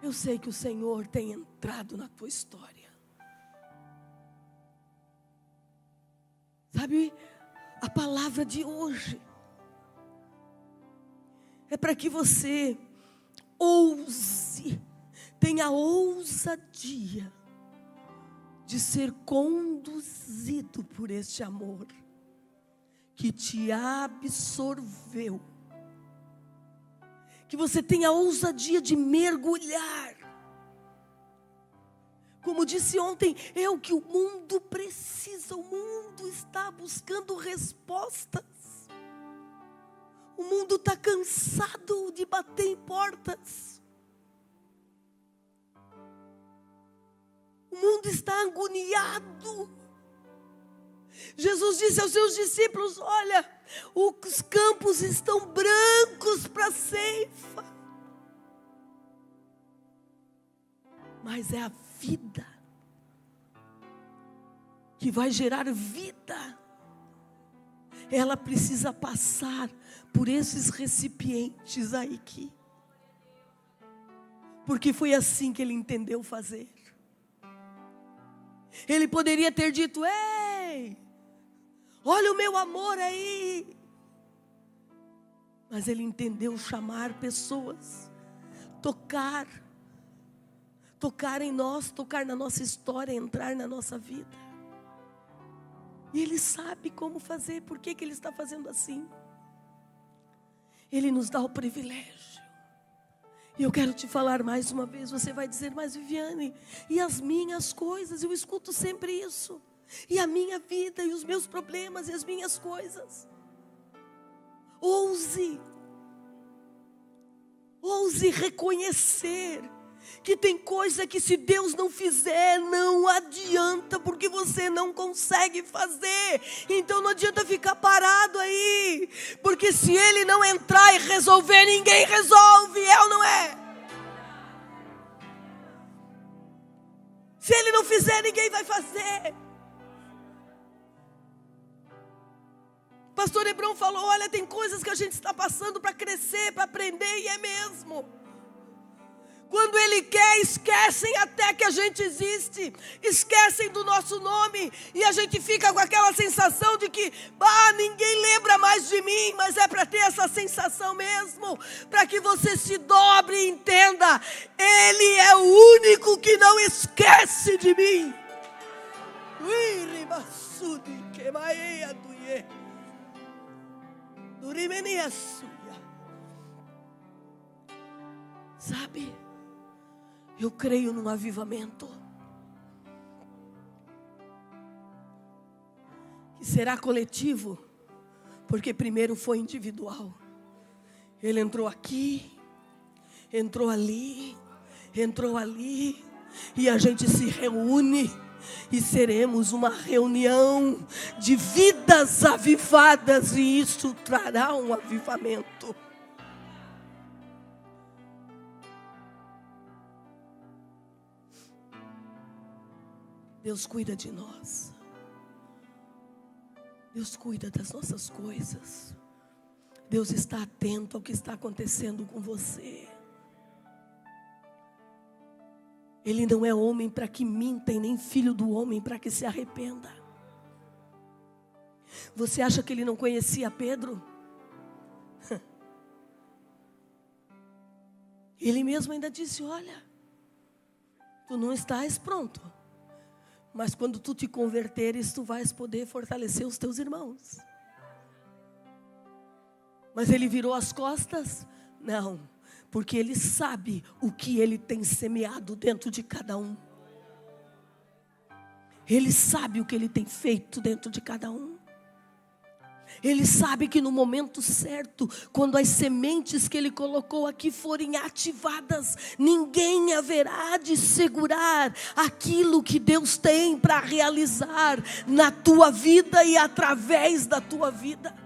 Eu sei que o Senhor tem entrado na tua história. Sabe, a palavra de hoje é para que você ouse, tenha ousadia de ser conduzido por este amor que te absorveu. Que você tenha a ousadia de mergulhar. Como disse ontem, é o que o mundo precisa. O mundo está buscando respostas. O mundo está cansado de bater em portas. O mundo está agoniado. Jesus disse aos seus discípulos: olha, os campos estão brancos para a ceifa. Mas é a vida que vai gerar vida. Ela precisa passar por esses recipientes aqui. Porque foi assim que Ele entendeu fazer. Ele poderia ter dito: ei, olha o meu amor aí. Mas Ele entendeu chamar pessoas, tocar em nós, tocar na nossa história, entrar na nossa vida. E Ele sabe como fazer. Por que Ele está fazendo assim? Ele nos dá o privilégio. E eu quero te falar mais uma vez. Você vai dizer: mas Viviane, e as minhas coisas? Eu escuto sempre isso. E a minha vida, e os meus problemas, e as minhas coisas. Ouse reconhecer que tem coisa que, se Deus não fizer, não adianta, porque você não consegue fazer. Então não adianta ficar parado aí, porque se Ele não entrar e resolver, ninguém resolve, é ou não é? Se Ele não fizer, ninguém vai fazer. Pastor Hebron falou: olha, tem coisas que a gente está passando para crescer, para aprender, e é mesmo. Quando Ele quer, esquecem até que a gente existe, esquecem do nosso nome, e a gente fica com aquela sensação de que ninguém lembra mais de mim. Mas é para ter essa sensação mesmo, para que você se dobre e entenda: Ele é o único que não esquece de mim. Sabe, eu creio num avivamento que será coletivo, porque primeiro foi individual. Ele entrou aqui, entrou ali, e a gente se reúne e seremos uma reunião de vidas avivadas, e isso trará um avivamento. Deus cuida de nós. Deus cuida das nossas coisas. Deus está atento ao que está acontecendo com você. Ele não é homem para que minta, e nem filho do homem para que se arrependa. Você acha que ele não conhecia Pedro? Ele mesmo ainda disse: olha, tu não estás pronto, mas quando tu te converteres, tu vais poder fortalecer os teus irmãos. Mas ele virou as costas? Não, porque ele sabe o que ele tem semeado dentro de cada um. Ele sabe o que ele tem feito dentro de cada um. Ele sabe que no momento certo, quando as sementes que ele colocou aqui forem ativadas, ninguém haverá de segurar aquilo que Deus tem para realizar na tua vida e através da tua vida.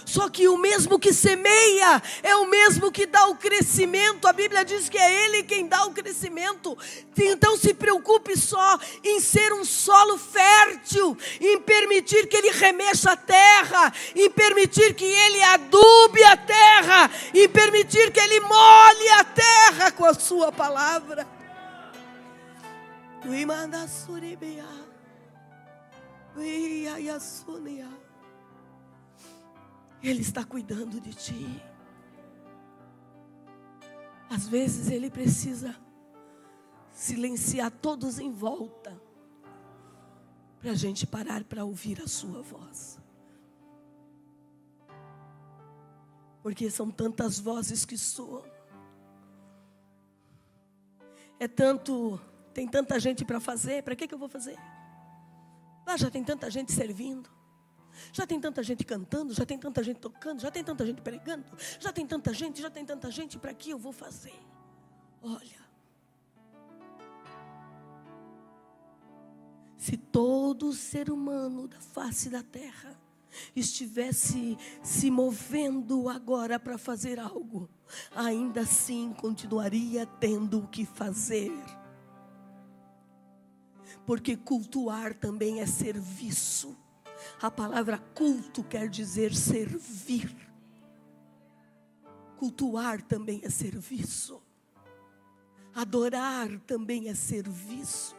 Só que o mesmo que semeia é o mesmo que dá o crescimento. A Bíblia diz que é Ele quem dá o crescimento. Então se preocupe só em ser um solo fértil, em permitir que Ele remexa a terra, em permitir que Ele adube a terra, em permitir que Ele molhe a terra com a sua palavra. Ele está cuidando de ti. Às vezes Ele precisa silenciar todos em volta, para a gente parar para ouvir a sua voz. Porque são tantas vozes que soam. Tem tanta gente para fazer, para que eu vou fazer? Já tem tanta gente servindo. Já tem tanta gente cantando, já tem tanta gente tocando, já tem tanta gente pregando, já tem tanta gente, para que eu vou fazer? Olha, se todo ser humano da face da terra estivesse se movendo agora para fazer algo, ainda assim continuaria tendo o que fazer. Porque cultuar também é serviço. A palavra culto quer dizer servir. Cultuar também é serviço. Adorar também é serviço.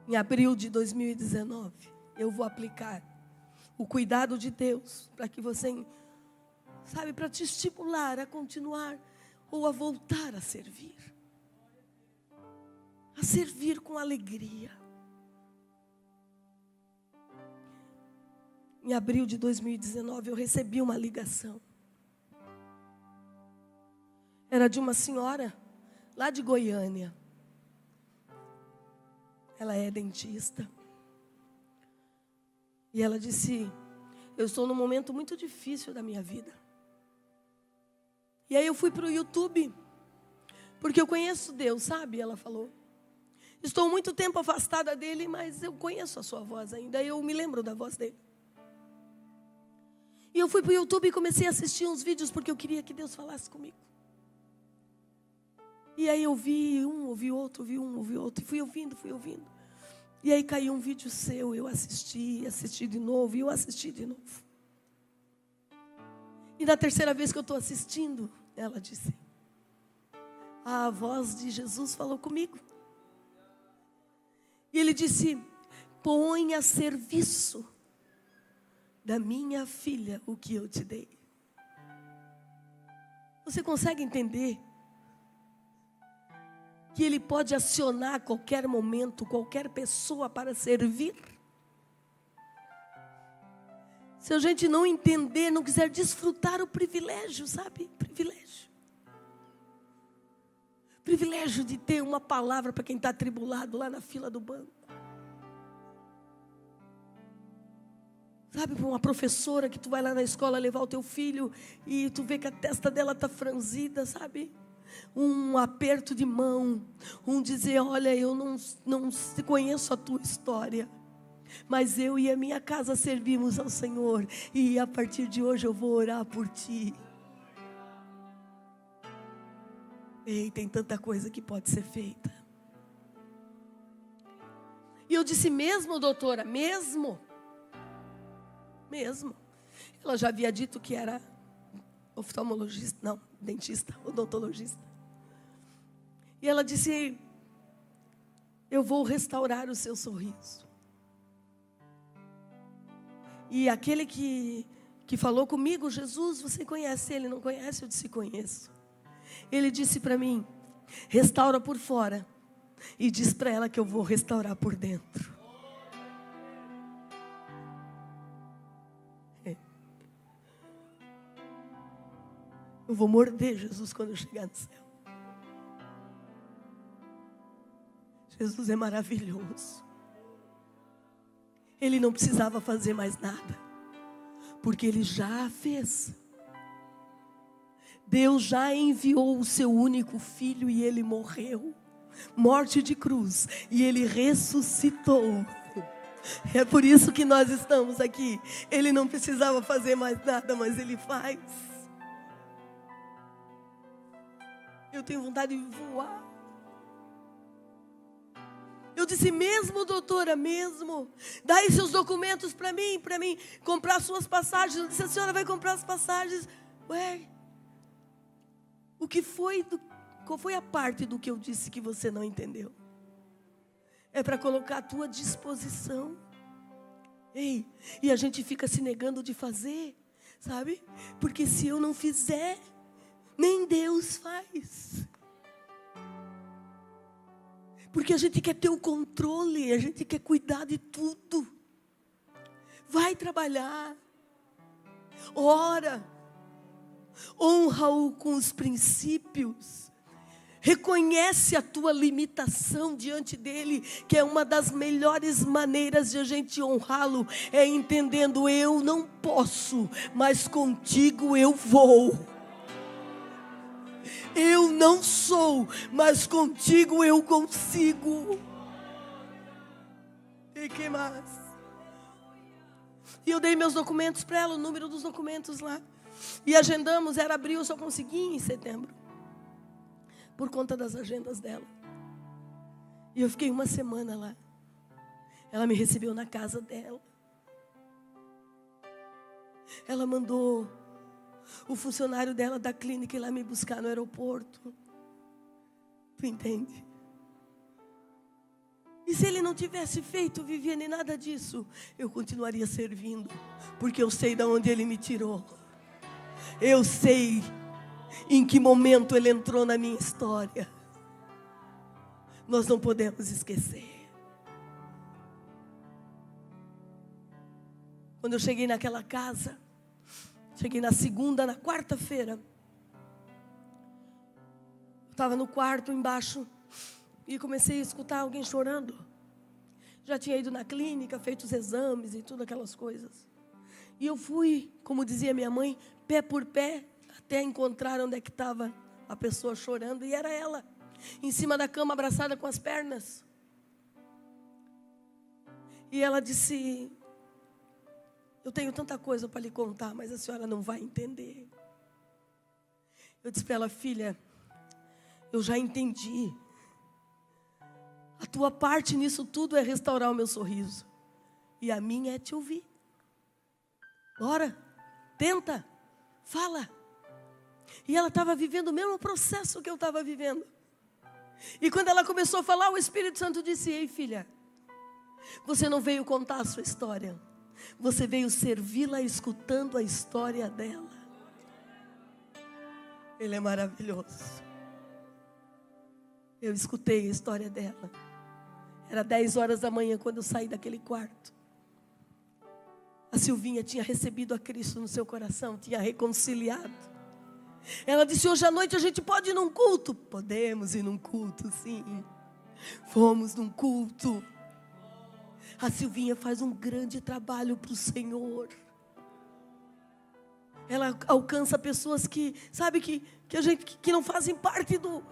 Em abril de 2019, eu vou aplicar o cuidado de Deus para que você, para te estimular a continuar ou a voltar a servir. A servir com alegria. Em abril de 2019, eu recebi uma ligação. Era de uma senhora lá de Goiânia. Ela é dentista. E ela disse: eu estou num momento muito difícil da minha vida. E aí eu fui para o YouTube, porque eu conheço Deus, sabe? Ela falou: estou muito tempo afastada dele, mas eu conheço a sua voz ainda. Eu me lembro da voz dele. E eu fui para o YouTube e comecei a assistir uns vídeos, porque eu queria que Deus falasse comigo. E aí eu vi um, ouvi outro, ouvi um, ouvi outro. E fui ouvindo. E aí caiu um vídeo seu, eu assisti de novo, e eu assisti de novo. E na terceira vez que eu estou assistindo, ela disse: a voz de Jesus falou comigo. E ele disse: põe a serviço da minha filha o que eu te dei. Você consegue entender que Ele pode acionar a qualquer momento, qualquer pessoa para servir? Se a gente não entender, não quiser desfrutar o privilégio, sabe? Privilégio de ter uma palavra para quem está atribulado lá na fila do banco. Sabe, para uma professora que tu vai lá na escola levar o teu filho e tu vê que a testa dela está franzida, sabe? Um aperto de mão, um dizer: olha, eu não conheço a tua história, mas eu e a minha casa servimos ao Senhor, e a partir de hoje eu vou orar por ti. Ei, tem tanta coisa que pode ser feita. E eu disse: mesmo, doutora? Mesmo. Ela já havia dito que era oftalmologista, não, dentista, odontologista. E ela disse: eu vou restaurar o seu sorriso. E aquele que falou comigo: Jesus, você conhece ele? Não conhece? Eu disse: conheço. Ele disse para mim: restaura por fora e diz para ela que eu vou restaurar por dentro. Eu vou morder Jesus quando eu chegar no céu. Jesus é maravilhoso. Ele não precisava fazer mais nada, porque Ele já fez. Deus já enviou o seu único filho e Ele morreu, morte de cruz, e Ele ressuscitou. É por isso que nós estamos aqui. Ele não precisava fazer mais nada, mas Ele faz. Eu tenho vontade de voar. Eu disse: mesmo, doutora, mesmo. Dai seus documentos para mim comprar suas passagens. Eu disse: a senhora vai comprar as passagens? Ué, qual foi a parte do que eu disse que você não entendeu? É para colocar à tua disposição. Ei, e a gente fica se negando de fazer, sabe? Porque se eu não fizer, nem Deus faz. Porque a gente quer ter o controle, a gente quer cuidar de tudo. Vai trabalhar, ora, honra-o com os princípios, reconhece a tua limitação diante dele, que é uma das melhores maneiras de a gente honrá-lo, é entendendo: eu não posso, mas contigo eu vou. Eu não sou, mas contigo eu consigo. E que mais? E eu dei meus documentos para ela, o número dos documentos lá. E agendamos, era abril, eu só consegui em setembro, por conta das agendas dela. E eu fiquei uma semana lá. Ela me recebeu na casa dela. Ela mandou o funcionário dela da clínica ir lá me buscar no aeroporto. Tu entende? E se ele não tivesse feito, Viviane, nada disso, eu continuaria servindo, porque eu sei de onde ele me tirou. Eu sei em que momento ele entrou na minha história. Nós não podemos esquecer. Quando eu cheguei naquela casa, cheguei na segunda, na quarta-feira, eu estava no quarto embaixo e comecei a escutar alguém chorando. Já tinha ido na clínica, feito os exames e tudo aquelas coisas. E eu fui, como dizia minha mãe, pé por pé, até encontrar onde é que estava a pessoa chorando. E era ela, em cima da cama, abraçada com as pernas. E ela disse: eu tenho tanta coisa para lhe contar, mas a senhora não vai entender. Eu disse para ela: filha, eu já entendi. A tua parte nisso tudo é restaurar o meu sorriso. E a minha é te ouvir. Bora, tenta, fala. E ela estava vivendo o mesmo processo que eu estava vivendo. E quando ela começou a falar, o Espírito Santo disse: ei, filha, você não veio contar a sua história. Você veio servi-la escutando a história dela. Ele é maravilhoso. Eu escutei a história dela. Era 10 horas da manhã quando eu saí daquele quarto. A Silvinha tinha recebido a Cristo no seu coração, tinha reconciliado. Ela disse: hoje à noite a gente pode ir num culto? Podemos ir num culto, sim. Fomos num culto. A Silvinha faz um grande trabalho para o Senhor. Ela alcança pessoas que, sabe, que não fazem parte do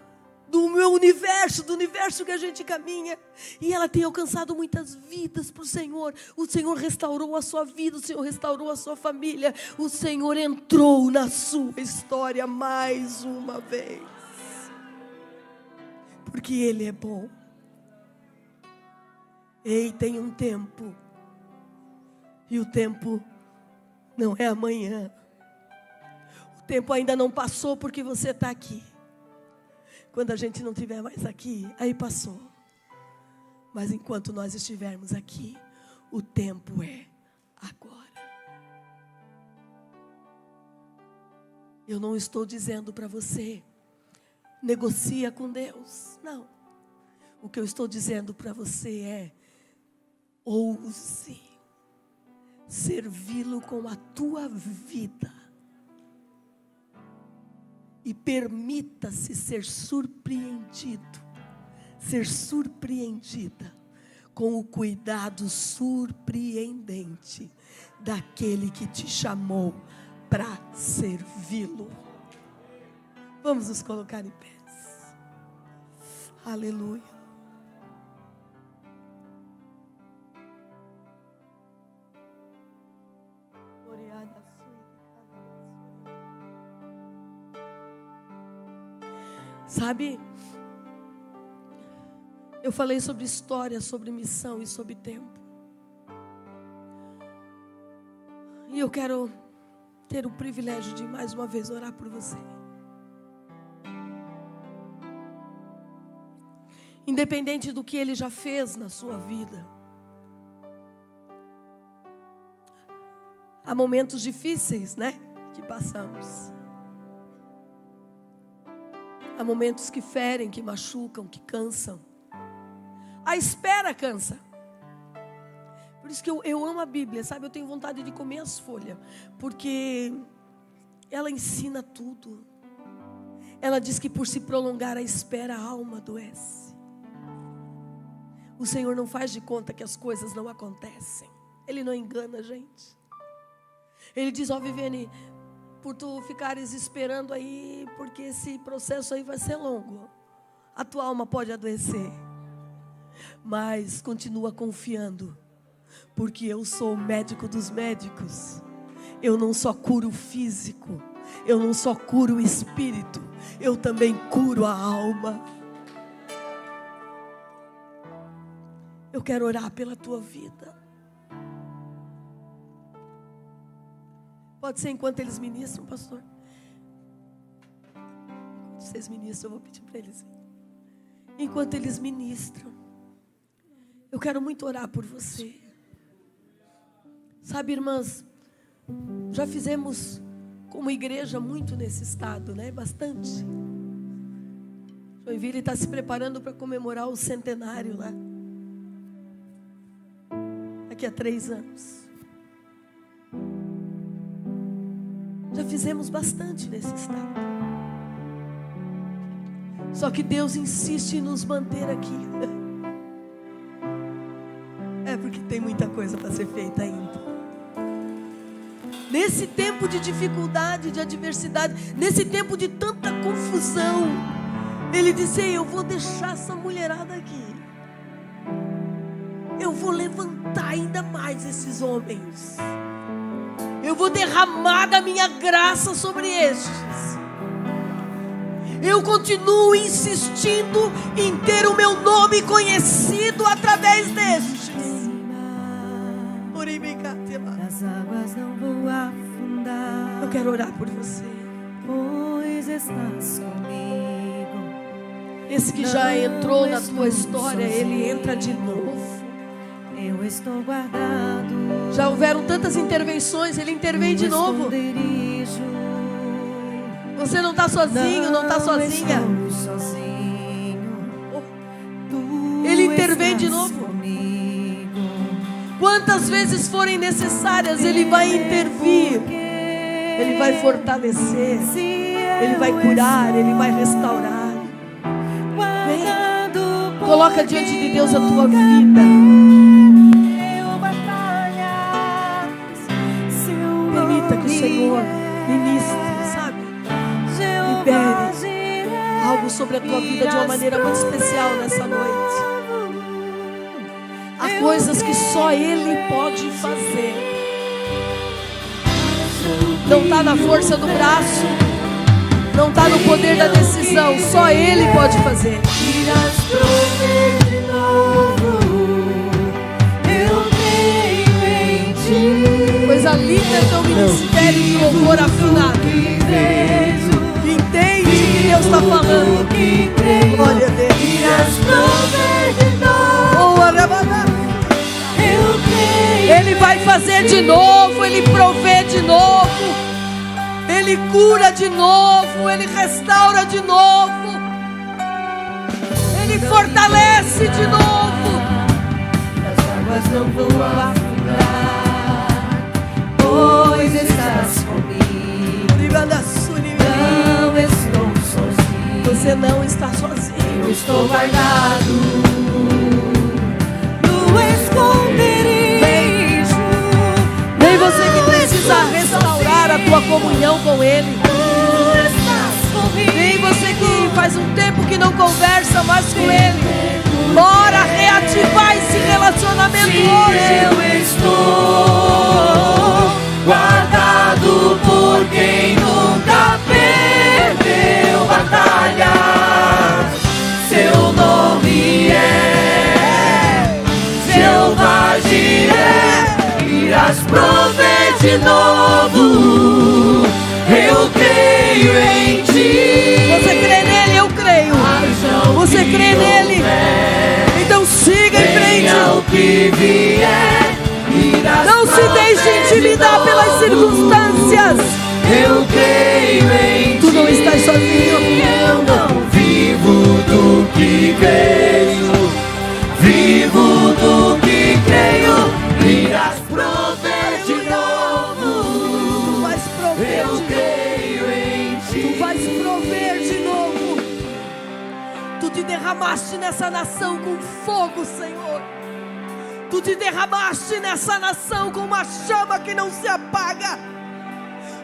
meu universo, do universo que a gente caminha. E ela tem alcançado muitas vidas para o Senhor. O Senhor restaurou a sua vida, o Senhor restaurou a sua família. O Senhor entrou na sua história mais uma vez. Porque Ele é bom. Ei, tem um tempo. E o tempo não é amanhã. O tempo ainda não passou porque você está aqui. Quando a gente não estiver mais aqui, aí passou. Mas enquanto nós estivermos aqui, o tempo é agora. Eu não estou dizendo para você, negocia com Deus. Não. O que eu estou dizendo para você é, ouse servi-lo com a tua vida. E permita-se ser surpreendido, ser surpreendida com o cuidado surpreendente daquele que te chamou para servi-lo. Vamos nos colocar em pés. Aleluia. Sabe, eu falei sobre história, sobre missão e sobre tempo. E eu quero ter o privilégio de mais uma vez orar por você. Independente do que Ele já fez na sua vida. Há momentos difíceis, né? Que passamos. Há momentos que ferem, que machucam, que cansam. A espera cansa. Por isso que eu amo a Bíblia, sabe? Eu tenho vontade de comer as folhas. Porque ela ensina tudo. Ela diz que por se prolongar a espera, a alma adoece. O Senhor não faz de conta que as coisas não acontecem. Ele não engana a gente. Ele diz, ó Viviane, por tu ficares esperando aí, porque esse processo aí vai ser longo. A tua alma pode adoecer. Mas continua confiando. Porque eu sou o médico dos médicos. Eu não só curo o físico. Eu não só curo o espírito. Eu também curo a alma. Eu quero orar pela tua vida. Pode ser enquanto eles ministram, pastor. Enquanto vocês ministram, eu vou pedir para eles. Enquanto eles ministram, eu quero muito orar por você. Sabe, irmãs, já fizemos como igreja muito nesse estado, né? Bastante. Joinville está se preparando para comemorar o centenário lá. Daqui a 3 anos. Já fizemos bastante nesse estado. Só que Deus insiste em nos manter aqui. É porque tem muita coisa para ser feita ainda. Nesse tempo de dificuldade, de adversidade, nesse tempo de tanta confusão, Ele disse, eu vou deixar essa mulherada aqui. Eu vou levantar ainda mais esses homens. Eu vou derramar da minha graça sobre estes. Eu continuo insistindo em ter o meu nome conhecido através destes. As águas não vou afundar. Eu quero orar por você. Pois estás comigo. Esse que já entrou na tua história, ele entra de novo. Eu estou guardado. Já houveram tantas intervenções, ele intervém de novo. Você não está sozinho, não está sozinha. Ele intervém de novo. Quantas vezes forem necessárias, Ele vai intervir. Ele vai fortalecer. Ele vai curar, Ele vai restaurar. Vem, coloca diante de Deus a tua vida. Permita que o Senhor ministre, sabe? Libere algo sobre a tua vida de uma maneira muito especial nessa noite. Há coisas que só Ele pode fazer. Não está na força do braço, não está no poder da decisão, só Ele pode fazer. Coisa linda é teu ministério de louvor afinado. nele creio, Glória a Deus. irás prover de novo. Oh, arabadá. Eu creio, Ele vai fazer de novo, Ele provê de novo, Ele cura de novo, Ele restaura de novo, Ele fortalece de novo. as águas não vou afundar, pois estás comigo. Não estou sozinho, Você não está sozinho. eu estou guardado no esconderijo. Nem você que precisa restaurar a tua comunhão com Ele. Tu estás comigo. Nem você que faz um tempo que não conversa mais com Ele. Bora reativar esse relacionamento hoje. Eu estou guardado por quem nunca perdeu batalha. Seu nome é Jeová Jireh, irás prover de novo. Eu creio em ti. Você crê nele? Eu creio. Você crê nele? Então siga em frente. Venha o que vier, irás Não se deixe prover de intimidar pelas novo. circunstâncias. Eu creio em Tu não ti. estás sozinho. Eu não vivo do que creio, vivo do que creio. Irás prover de novo. Tu vais prover Eu de novo. creio em ti. Tu vais prover de novo. Tu te derramaste nessa nação com fogo, Senhor. Tu te derramaste nessa nação com uma chama que não se apaga.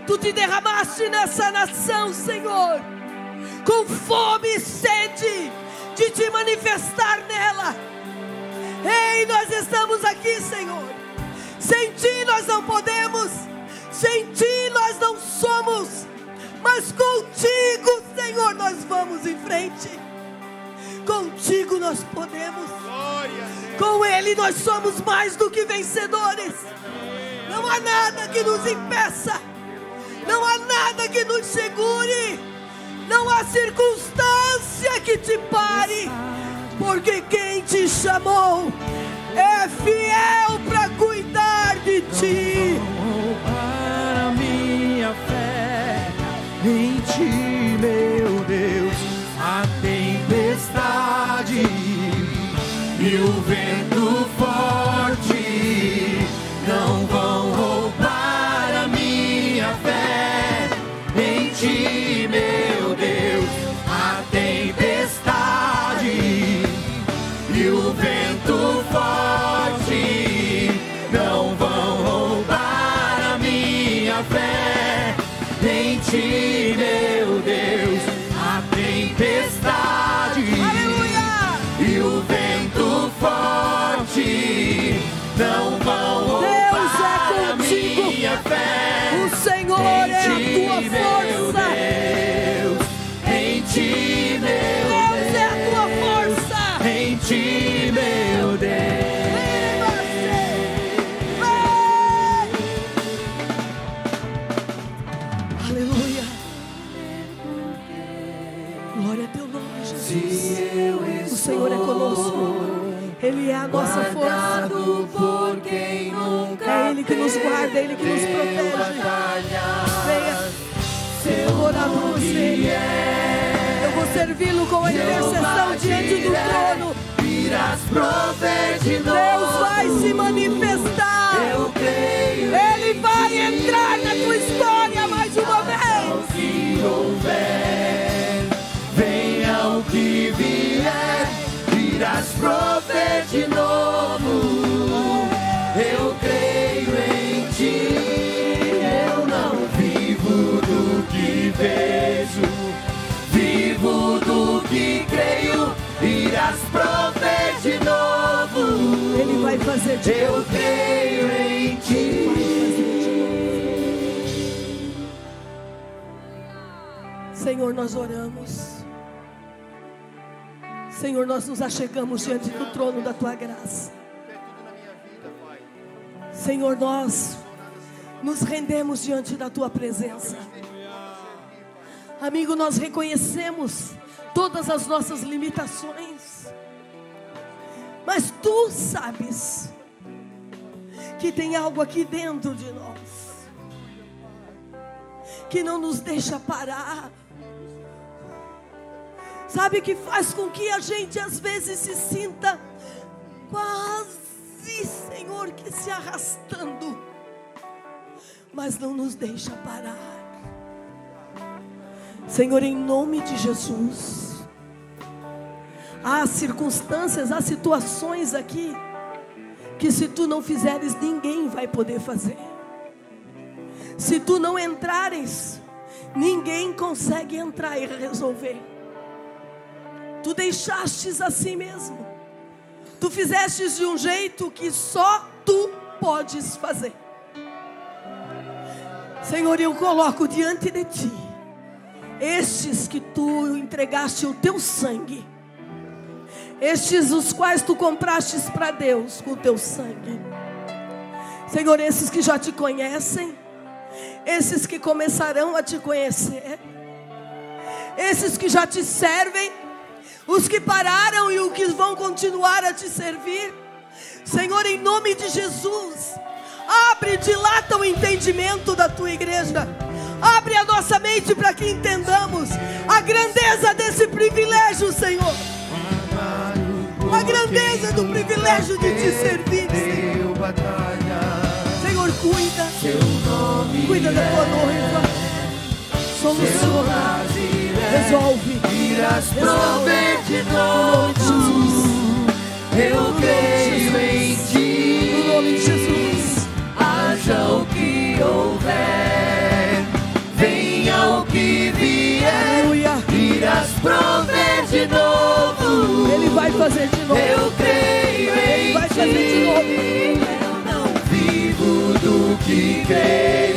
Tu te derramaste nessa nação, Senhor, com fome e sede de te manifestar nela. Ei, nós estamos aqui, Senhor. Sem ti nós não podemos, sem ti nós não somos, mas contigo, Senhor, nós vamos em frente. Contigo nós podemos. Com Ele nós somos mais do que vencedores. Não há nada que nos impeça. Não há nada que nos segure. Não há circunstância que te pare. Porque quem te chamou é fiel para cuidar de ti. Para minha fé em ti, meu Deus, a tempestade e o vento forte não vão roubar a minha fé em ti, meu Deus, a tempestade e o vento forte não vão roubar a minha fé em ti, meu Deus, a tempestade Aleluia! e o vento forte não vão Deus roubar é a contigo. minha fé O Senhor é a tua força. Deus, em ti, meu Deus é a tua força. em ti, meu Deus. Aleluia. Glória a teu nome, Jesus. O Senhor é conosco. Ele é a nossa força. Por quem nunca É Ele que nos guarda, é Ele que nos protege. Venha, adorar você. Eu vou servi-lo com a intercessão diante do trono. irás prover de novo. Deus vai se manifestar. Eu creio Ele vai entrar na tua história mais uma vez. que houver, venha o que vier, irás prover de novo. Eu creio em ti. Eu não vivo do que vejo, vivo do que creio. Irás prover de novo. Ele vai fazer de Eu novo. creio em ti. Senhor, nós oramos. Senhor, nós nos achegamos diante do trono da tua graça. Senhor, nós nos rendemos diante da tua presença. Amigo, nós reconhecemos todas as nossas limitações. Mas Tu sabes que tem algo aqui dentro de nós que não nos deixa parar. Sabe, que faz com que a gente às vezes se sinta quase, Senhor, que se arrastando, mas não nos deixa parar. Senhor, em nome de Jesus, há circunstâncias, há situações aqui que se Tu não fizeres, ninguém vai poder fazer. Se Tu não entrares, ninguém consegue entrar e resolver. Tu deixastes assim mesmo. Tu fizestes de um jeito que só Tu podes fazer. Senhor, eu coloco diante de Ti estes que Tu entregaste o Teu sangue, estes os quais Tu comprastes para Deus com o Teu sangue. Senhor, esses que já Te conhecem, esses que começarão a Te conhecer, esses que já Te servem, os que pararam e os que vão continuar a Te servir. Senhor, em nome de Jesus, abre, dilata o entendimento da Tua igreja. Abre a nossa mente para que entendamos a grandeza desse privilégio, Senhor. A grandeza do privilégio de Te servir, Senhor. Senhor, cuida da Tua noiva. Soluciona, resolve. Irás prover de novo. Eu creio em Ti. No nome de Jesus. Haja o que houver, venha o que vier. Aleluia. Irás prover de novo. Ele vai fazer de novo. Eu creio em Vai fazer de novo. Ti. Eu não vivo do que creio.